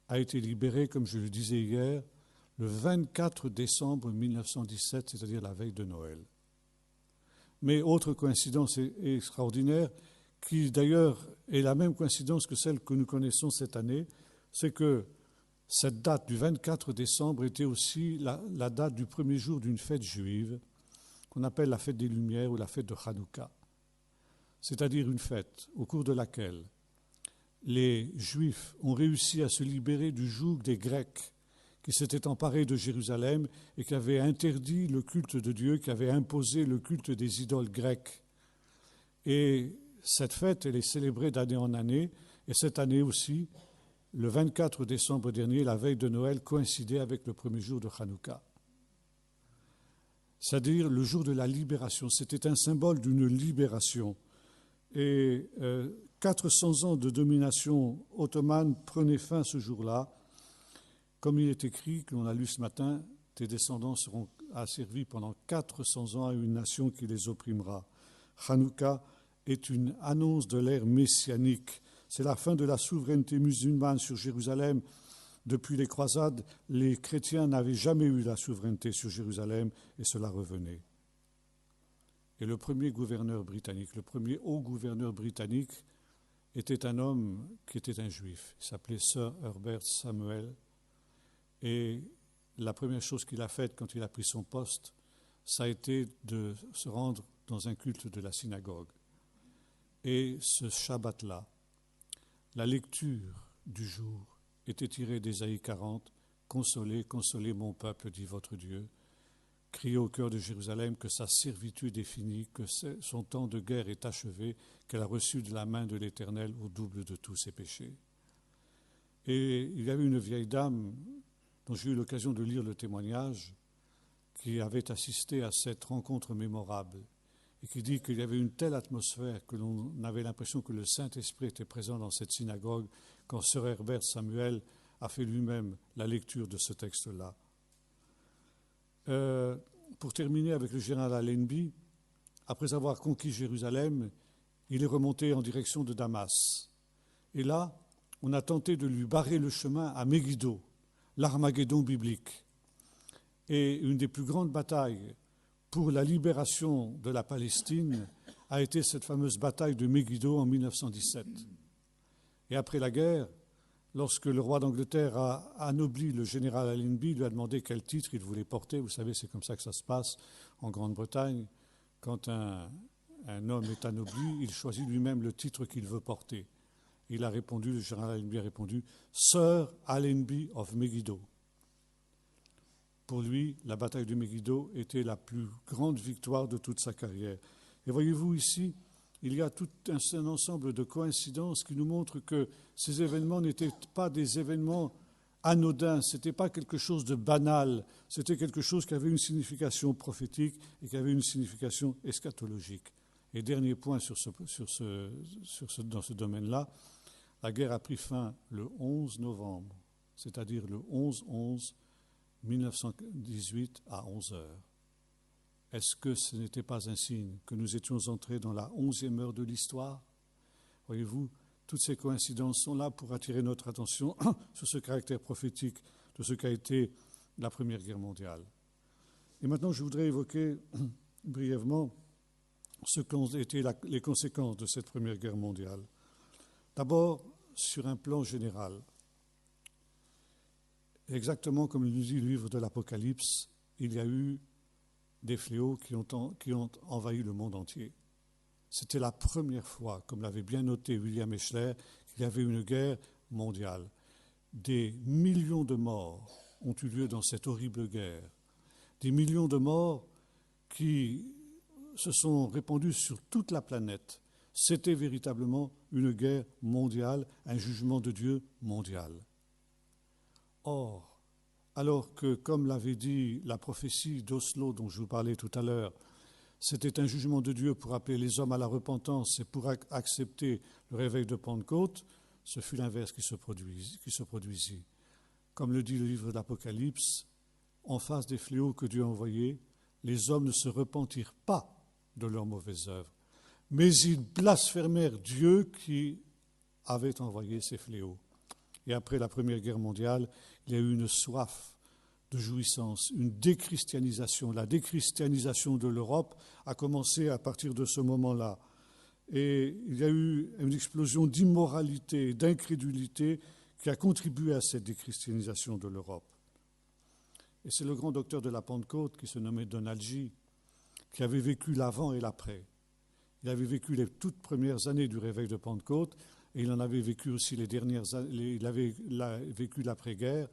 a été libérée, comme je le disais hier, le 24 décembre 1917, c'est-à-dire la veille de Noël. Mais autre coïncidence extraordinaire, qui d'ailleurs est la même coïncidence que celle que nous connaissons cette année, c'est que cette date du 24 décembre était aussi la date du premier jour d'une fête juive qu'on appelle la fête des Lumières ou la fête de Hanouka. C'est-à-dire une fête au cours de laquelle les Juifs ont réussi à se libérer du joug des Grecs qui s'étaient emparés de Jérusalem et qui avaient interdit le culte de Dieu, qui avaient imposé le culte des idoles grecques. Et cette fête, elle est célébrée d'année en année, et cette année aussi, le 24 décembre dernier, la veille de Noël, coïncidait avec le premier jour de Hanouka. C'est-à-dire le jour de la libération. C'était un symbole d'une libération. Et 400 ans de domination ottomane prenaient fin ce jour-là. Comme il est écrit, que l'on a lu ce matin, tes descendants seront asservis pendant 400 ans à une nation qui les opprimera. Hanouka est une annonce de l'ère messianique. C'est la fin de la souveraineté musulmane sur Jérusalem. Depuis les croisades, les chrétiens n'avaient jamais eu la souveraineté sur Jérusalem et cela revenait. Et le premier gouverneur britannique, le premier haut gouverneur britannique, était un homme qui était un juif. Il s'appelait Sir Herbert Samuel. Et la première chose qu'il a faite quand il a pris son poste, ça a été de se rendre dans un culte de la synagogue. Et ce Shabbat-là, la lecture du jour était tirée d'Ésaïe 40, « Consolez, consolez mon peuple, dit votre Dieu. Criez au cœur de Jérusalem que sa servitude est finie, que son temps de guerre est achevé, qu'elle a reçu de la main de l'Éternel au double de tous ses péchés. » Et il y avait une vieille dame dont j'ai eu l'occasion de lire le témoignage, qui avait assisté à cette rencontre mémorable et qui dit qu'il y avait une telle atmosphère que l'on avait l'impression que le Saint-Esprit était présent dans cette synagogue quand Sir Herbert Samuel a fait lui-même la lecture de ce texte-là. Pour terminer avec le général Allenby, après avoir conquis Jérusalem, il est remonté en direction de Damas. Et là, on a tenté de lui barrer le chemin à Megiddo, l'Armageddon biblique. Et une des plus grandes batailles pour la libération de la Palestine a été cette fameuse bataille de Megiddo en 1917. Et après la guerre, lorsque le roi d'Angleterre a anobli le général Allenby, lui a demandé quel titre il voulait porter. Vous savez, c'est comme ça que ça se passe en Grande-Bretagne. Quand un homme est anobli, il choisit lui-même le titre qu'il veut porter. Il a répondu, le général Allenby a répondu « Sir Allenby of Megiddo ». Pour lui, la bataille de Megiddo était la plus grande victoire de toute sa carrière. Et voyez-vous ici, il y a tout un ensemble de coïncidences qui nous montrent que ces événements n'étaient pas des événements anodins, ce n'était pas quelque chose de banal, c'était quelque chose qui avait une signification prophétique et qui avait une signification eschatologique. Et dernier point dans ce domaine-là, la guerre a pris fin le 11 novembre, c'est-à-dire le 11-11-1918 à 11 heures. Est-ce que ce n'était pas un signe que nous étions entrés dans la 11e heure de l'histoire? Voyez-vous, toutes ces coïncidences sont là pour attirer notre attention sur ce caractère prophétique de ce qu'a été la Première Guerre mondiale. Et maintenant, je voudrais évoquer brièvement ce qu'ont été les conséquences de cette Première Guerre mondiale. D'abord, sur un plan général, exactement comme nous dit le livre de l'Apocalypse, il y a eu des fléaux qui ont envahi le monde entier. C'était la première fois, comme l'avait bien noté William Eschler, qu'il y avait une guerre mondiale. Des millions de morts ont eu lieu dans cette horrible guerre. Des millions de morts qui se sont répandus sur toute la planète. C'était véritablement une guerre mondiale, un jugement de Dieu mondial. Or, alors que, comme l'avait dit la prophétie d'Oslo dont je vous parlais tout à l'heure, c'était un jugement de Dieu pour appeler les hommes à la repentance et pour accepter le réveil de Pentecôte, ce fut l'inverse qui se produisit. Comme le dit le livre de l'Apocalypse, en face des fléaux que Dieu a envoyés, les hommes ne se repentirent pas de leurs mauvaises œuvres, mais ils blasphémèrent Dieu qui avait envoyé ces fléaux. Et après la Première Guerre mondiale, il y a eu une soif de jouissance, une déchristianisation. La déchristianisation de l'Europe a commencé à partir de ce moment-là. Et il y a eu une explosion d'immoralité et d'incrédulité qui a contribué à cette déchristianisation de l'Europe. Et c'est le grand docteur de la Pentecôte, qui se nommait Donald G., qui avait vécu l'avant et l'après. Il avait vécu les toutes premières années du réveil de Pentecôte, et il en avait vécu aussi il avait vécu l'après-guerre.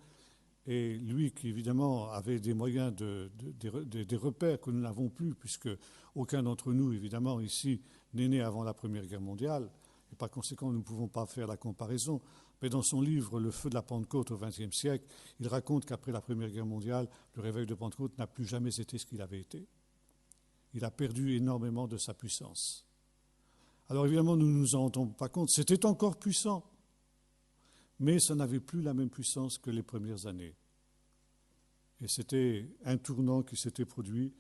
Et lui, qui évidemment avait des moyens, des repères que nous n'avons plus, puisque aucun d'entre nous, évidemment, ici, n'est né avant la Première Guerre mondiale, et par conséquent, nous ne pouvons pas faire la comparaison. Mais dans son livre « Le feu de la Pentecôte au XXe siècle », il raconte qu'après la Première Guerre mondiale, le réveil de Pentecôte n'a plus jamais été ce qu'il avait été. Il a perdu énormément de sa puissance. Alors évidemment, nous ne nous en rendons pas compte. C'était encore puissant, mais ça n'avait plus la même puissance que les premières années. Et c'était un tournant qui s'était produit.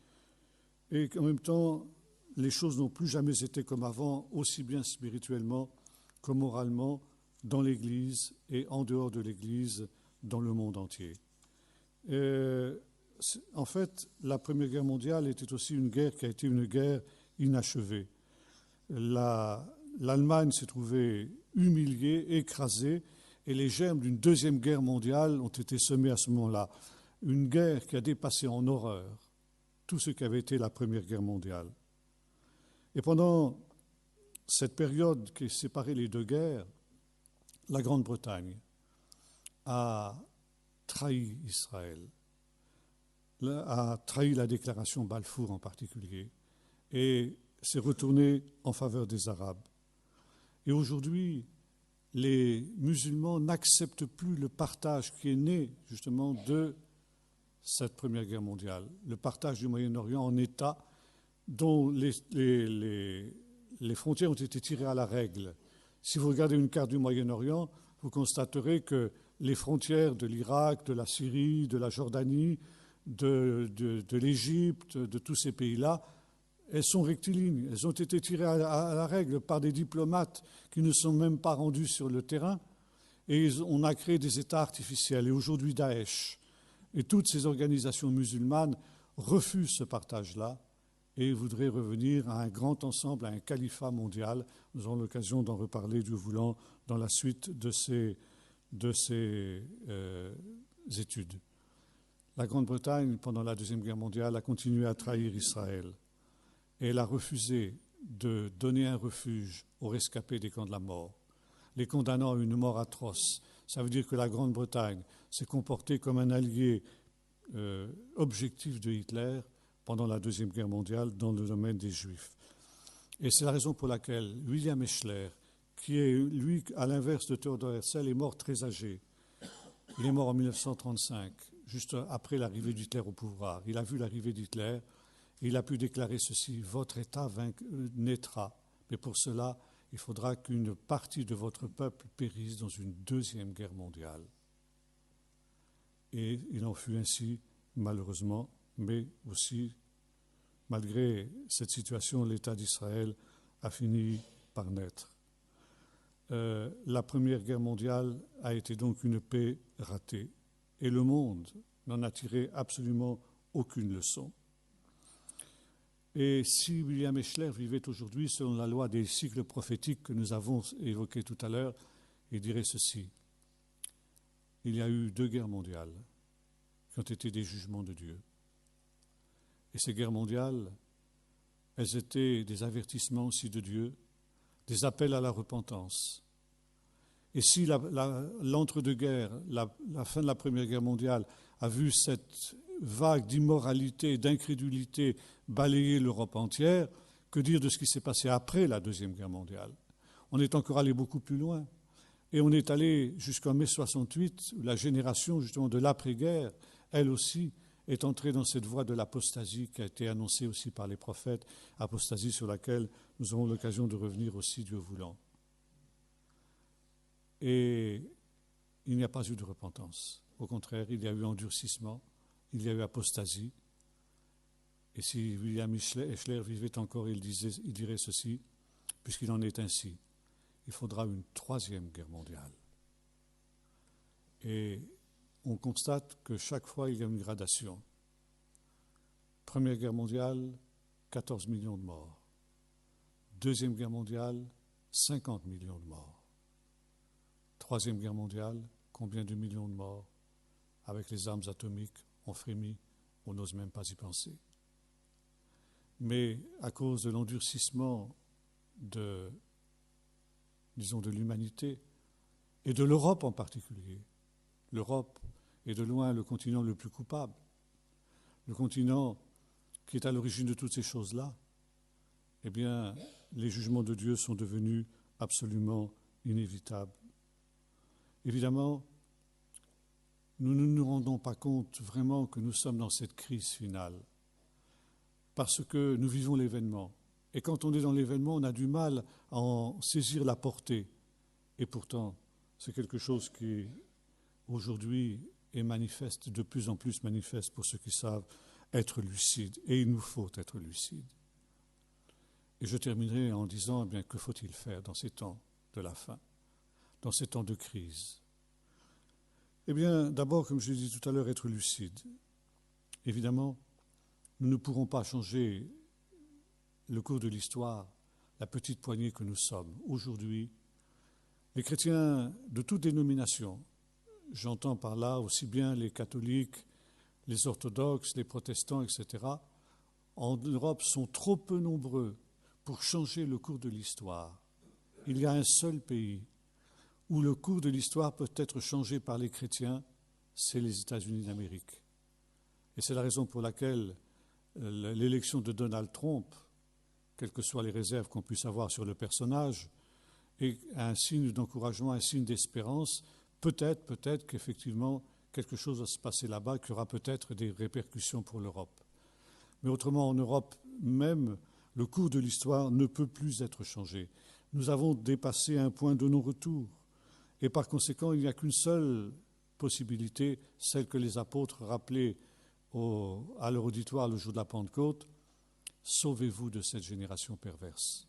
Et en même temps, les choses n'ont plus jamais été comme avant, aussi bien spirituellement que moralement, dans l'Église et en dehors de l'Église, dans le monde entier. En fait, la Première Guerre mondiale était aussi une guerre qui a été une guerre inachevée. L'Allemagne s'est trouvée humiliée, écrasée, et les germes d'une deuxième guerre mondiale ont été semés à ce moment-là. Une guerre qui a dépassé en horreur tout ce qu'avait été la Première Guerre mondiale. Et pendant cette période qui séparait les deux guerres, la Grande-Bretagne a trahi Israël, a trahi la déclaration Balfour en particulier, et s'est retournée en faveur des Arabes. Et aujourd'hui, les musulmans n'acceptent plus le partage qui est né justement de cette Première Guerre mondiale, le partage du Moyen-Orient en États dont les frontières ont été tirées à la règle. Si vous regardez une carte du Moyen-Orient, vous constaterez que les frontières de l'Irak, de la Syrie, de la Jordanie, de l'Égypte, de tous ces pays-là, elles sont rectilignes. Elles ont été tirées à la règle par des diplomates qui ne sont même pas rendus sur le terrain. Et on a créé des États artificiels. Et aujourd'hui, Daesh et toutes ces organisations musulmanes refusent ce partage-là et voudraient revenir à un grand ensemble, à un califat mondial. Nous aurons l'occasion d'en reparler, Dieu voulant, dans la suite de ces études. La Grande-Bretagne, pendant la Deuxième Guerre mondiale, a continué à trahir Israël. Et elle a refusé de donner un refuge aux rescapés des camps de la mort, les condamnant à une mort atroce. Ça veut dire que la Grande-Bretagne s'est comportée comme un allié objectif de Hitler pendant la Deuxième Guerre mondiale dans le domaine des Juifs. Et c'est la raison pour laquelle William Eschler, qui est, lui, à l'inverse de Theodor Herzl, est mort très âgé. Il est mort en 1935, juste après l'arrivée d'Hitler au pouvoir. Il a vu l'arrivée d'Hitler et il a pu déclarer ceci: votre État naîtra, mais pour cela, il faudra qu'une partie de votre peuple périsse dans une deuxième guerre mondiale. Et il en fut ainsi, malheureusement, mais aussi, malgré cette situation, l'État d'Israël a fini par naître. La Première Guerre mondiale a été donc une paix ratée, et le monde n'en a tiré absolument aucune leçon. Et si William Eschler vivait aujourd'hui selon la loi des cycles prophétiques que nous avons évoqués tout à l'heure, il dirait ceci: il y a eu 2 guerres mondiales qui ont été des jugements de Dieu. Et ces guerres mondiales, elles étaient des avertissements aussi de Dieu, des appels à la repentance. Et si l'entre-deux-guerres, la fin de la Première Guerre mondiale, a vu cette vague d'immoralité, d'incrédulité balayer l'Europe entière, que dire de ce qui s'est passé après la Deuxième Guerre mondiale? On est encore allé beaucoup plus loin. Et on est allé jusqu'en mai 68, où la génération justement de l'après-guerre, elle aussi, est entrée dans cette voie de l'apostasie qui a été annoncée aussi par les prophètes, apostasie sur laquelle nous aurons l'occasion de revenir aussi, Dieu voulant. Et il n'y a pas eu de repentance. Au contraire, il y a eu endurcissement, il y a eu apostasie. Et si William Eschler vivait encore, il dirait ceci: puisqu'il en est ainsi, il faudra une 3e guerre mondiale. Et on constate que chaque fois, il y a une gradation. Première guerre mondiale, 14 millions de morts. Deuxième guerre mondiale, 50 millions de morts. Troisième guerre mondiale, combien de millions de morts? Avec les armes atomiques, on frémit, on n'ose même pas y penser. Mais à cause de l'endurcissement de l'humanité et de l'Europe en particulier, l'Europe est de loin le continent le plus coupable, le continent qui est à l'origine de toutes ces choses-là. Eh bien, les jugements de Dieu sont devenus absolument inévitables. Évidemment, nous ne nous rendons pas compte vraiment que nous sommes dans cette crise finale, parce que nous vivons l'événement. Et quand on est dans l'événement, on a du mal à en saisir la portée. Et pourtant, c'est quelque chose qui, aujourd'hui, est manifeste, de plus en plus manifeste pour ceux qui savent être lucides. Et il nous faut être lucides. Et je terminerai en disant, eh bien, que faut-il faire dans ces temps de la fin, dans ces temps de crise? Eh bien, d'abord, comme je l'ai dit tout à l'heure, être lucide. Évidemment, nous ne pourrons pas changer le cours de l'histoire, la petite poignée que nous sommes. Aujourd'hui, les chrétiens de toute dénomination, j'entends par là aussi bien les catholiques, les orthodoxes, les protestants, etc., en Europe sont trop peu nombreux pour changer le cours de l'histoire. Il y a un seul pays où le cours de l'histoire peut être changé par les chrétiens, c'est les États-Unis d'Amérique. Et c'est la raison pour laquelle l'élection de Donald Trump, quelles que soient les réserves qu'on puisse avoir sur le personnage, est un signe d'encouragement, un signe d'espérance. Peut-être qu'effectivement, quelque chose va se passer là-bas, qui aura peut-être des répercussions pour l'Europe. Mais autrement, en Europe même, le cours de l'histoire ne peut plus être changé. Nous avons dépassé un point de non-retour. Et par conséquent, il n'y a qu'une seule possibilité, celle que les apôtres rappelaient à leur auditoire le jour de la Pentecôte: sauvez-vous de cette génération perverse.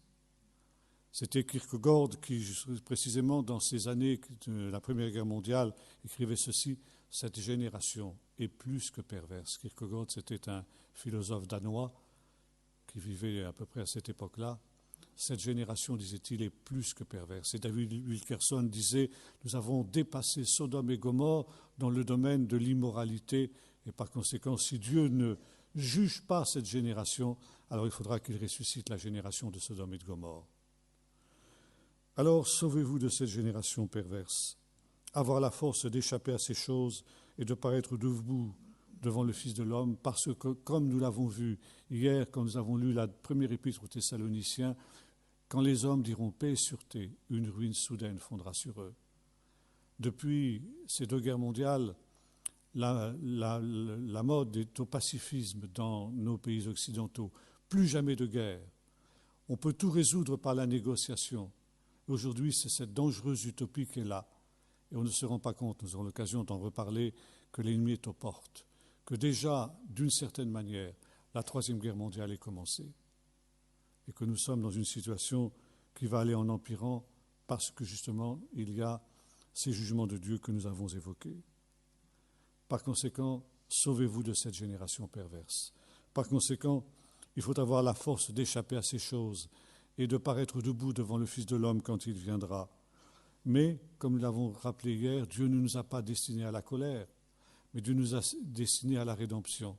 C'était Kierkegaard qui, précisément dans ces années de la Première Guerre mondiale, écrivait ceci: cette génération est plus que perverse. Kierkegaard, c'était un philosophe danois qui vivait à peu près à cette époque-là. Cette génération, disait-il, est plus que perverse. Et David Wilkerson disait: nous avons dépassé Sodome et Gomorrhe dans le domaine de l'immoralité, et par conséquent, si Dieu ne juge pas cette génération, alors il faudra qu'il ressuscite la génération de Sodome et de Gomorrhe. Alors, sauvez-vous de cette génération perverse. Avoir la force d'échapper à ces choses et de paraître debout devant le Fils de l'homme, parce que, comme nous l'avons vu hier, quand nous avons lu la première épître aux Thessaloniciens, quand les hommes diront paix et sûreté, une ruine soudaine fondra sur eux. Depuis ces 2 guerres mondiales, la mode est au pacifisme dans nos pays occidentaux. Plus jamais de guerre. On peut tout résoudre par la négociation. Aujourd'hui, c'est cette dangereuse utopie qui est là. Et on ne se rend pas compte, nous aurons l'occasion d'en reparler, que l'ennemi est aux portes. Que déjà, d'une certaine manière, la 3e guerre mondiale est commencée. Et que nous sommes dans une situation qui va aller en empirant parce que justement, il y a ces jugements de Dieu que nous avons évoqués. Par conséquent, sauvez-vous de cette génération perverse. Par conséquent, il faut avoir la force d'échapper à ces choses et de paraître debout devant le Fils de l'homme quand il viendra. Mais, comme nous l'avons rappelé hier, Dieu ne nous a pas destinés à la colère, mais Dieu nous a destinés à la rédemption.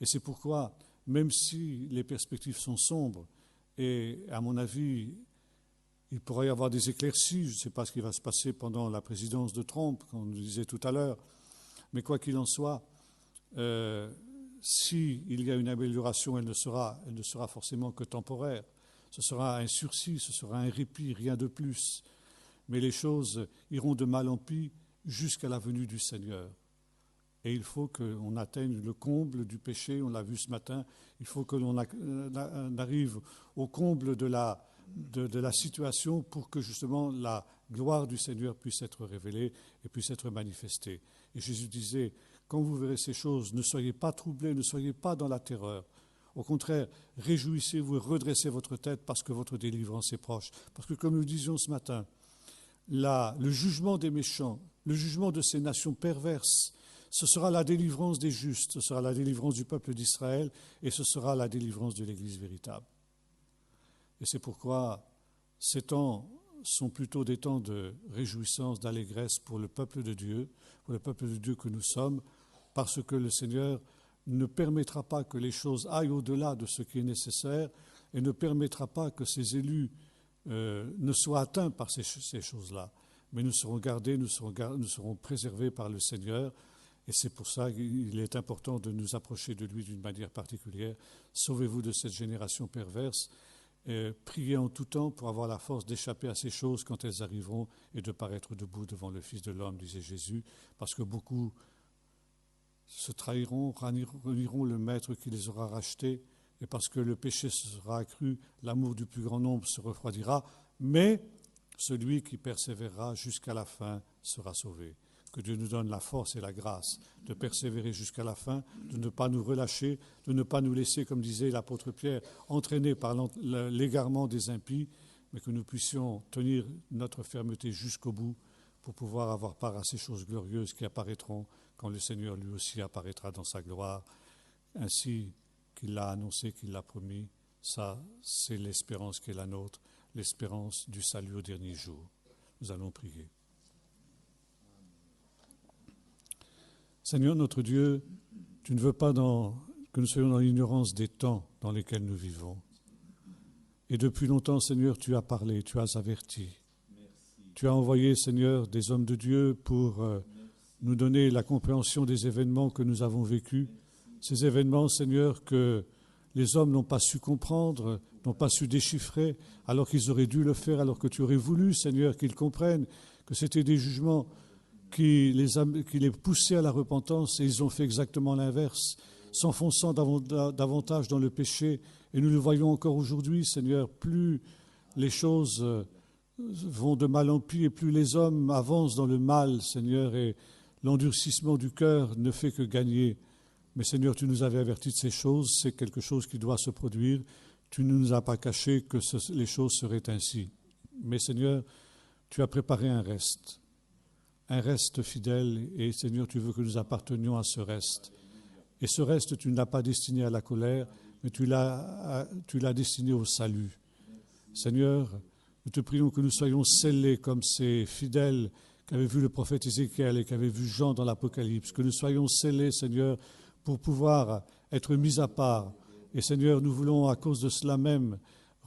Et c'est pourquoi, même si les perspectives sont sombres, et à mon avis, il pourrait y avoir des éclaircies, je ne sais pas ce qui va se passer pendant la présidence de Trump, comme on nous disait tout à l'heure, mais quoi qu'il en soit, s'il y a une amélioration, elle ne sera forcément que temporaire. Ce sera un sursis, ce sera un répit, rien de plus. Mais les choses iront de mal en pis jusqu'à la venue du Seigneur. Et il faut qu'on atteigne le comble du péché, on l'a vu ce matin, il faut que l'on arrive au comble de la situation pour que justement la gloire du Seigneur puisse être révélée et puisse être manifestée. Et Jésus disait, quand vous verrez ces choses, ne soyez pas troublés, ne soyez pas dans la terreur. Au contraire, réjouissez-vous et redressez votre tête parce que votre délivrance est proche. Parce que comme nous disions ce matin, le jugement des méchants, le jugement de ces nations perverses, ce sera la délivrance des justes, ce sera la délivrance du peuple d'Israël et ce sera la délivrance de l'Église véritable. Et c'est pourquoi ces temps sont plutôt des temps de réjouissance, d'allégresse pour le peuple de Dieu que nous sommes, parce que le Seigneur ne permettra pas que les choses aillent au-delà de ce qui est nécessaire et ne permettra pas que ses élus ne soient atteints par ces choses-là. Mais nous serons gardés, nous serons préservés par le Seigneur. Et c'est pour ça qu'il est important de nous approcher de lui d'une manière particulière. Sauvez-vous de cette génération perverse. Priez en tout temps pour avoir la force d'échapper à ces choses quand elles arriveront et de paraître debout devant le Fils de l'homme, disait Jésus, parce que beaucoup se trahiront, renieront le Maître qui les aura rachetés, et parce que le péché sera accru, l'amour du plus grand nombre se refroidira, mais celui qui persévérera jusqu'à la fin sera sauvé. Que Dieu nous donne la force et la grâce de persévérer jusqu'à la fin, de ne pas nous relâcher, de ne pas nous laisser, comme disait l'apôtre Pierre, entraîner par l'égarement des impies, mais que nous puissions tenir notre fermeté jusqu'au bout pour pouvoir avoir part à ces choses glorieuses qui apparaîtront quand le Seigneur lui aussi apparaîtra dans sa gloire, ainsi qu'il l'a annoncé, qu'il l'a promis. Ça, c'est l'espérance qui est la nôtre, l'espérance du salut au dernier jour. Nous allons prier. Seigneur notre Dieu, tu ne veux pas que nous soyons dans l'ignorance des temps dans lesquels nous vivons. Et depuis longtemps, Seigneur, tu as parlé, tu as averti. Merci. Tu as envoyé, Seigneur, des hommes de Dieu pour nous donner la compréhension des événements que nous avons vécus. Ces événements, Seigneur, que les hommes n'ont pas su comprendre, n'ont pas su déchiffrer, alors qu'ils auraient dû le faire, alors que tu aurais voulu, Seigneur, qu'ils comprennent que c'était des jugements qui les poussaient à la repentance, et ils ont fait exactement l'inverse, s'enfonçant davantage dans le péché. Et nous le voyons encore aujourd'hui, Seigneur, plus les choses vont de mal en pis et plus les hommes avancent dans le mal, Seigneur, et l'endurcissement du cœur ne fait que gagner. Mais Seigneur, tu nous avais avertis de ces choses, c'est quelque chose qui doit se produire. Tu ne nous as pas caché que les choses seraient ainsi. Mais Seigneur, tu as préparé un reste fidèle, et Seigneur, tu veux que nous appartenions à ce reste. Et ce reste, tu ne l'as pas destiné à la colère, mais tu l'as destiné au salut. Seigneur, nous te prions que nous soyons scellés comme ces fidèles qu'avait vu le prophète Ézéchiel et qu'avait vu Jean dans l'Apocalypse, que nous soyons scellés, Seigneur, pour pouvoir être mis à part. Et Seigneur, nous voulons à cause de cela même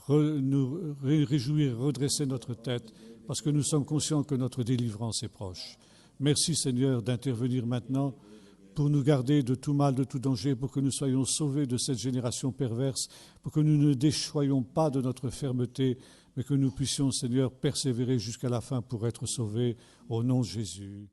nous réjouir, redresser notre tête, parce que nous sommes conscients que notre délivrance est proche. Merci Seigneur d'intervenir maintenant pour nous garder de tout mal, de tout danger, pour que nous soyons sauvés de cette génération perverse, pour que nous ne déchoyons pas de notre fermeté, mais que nous puissions, Seigneur, persévérer jusqu'à la fin pour être sauvés. Au nom de Jésus.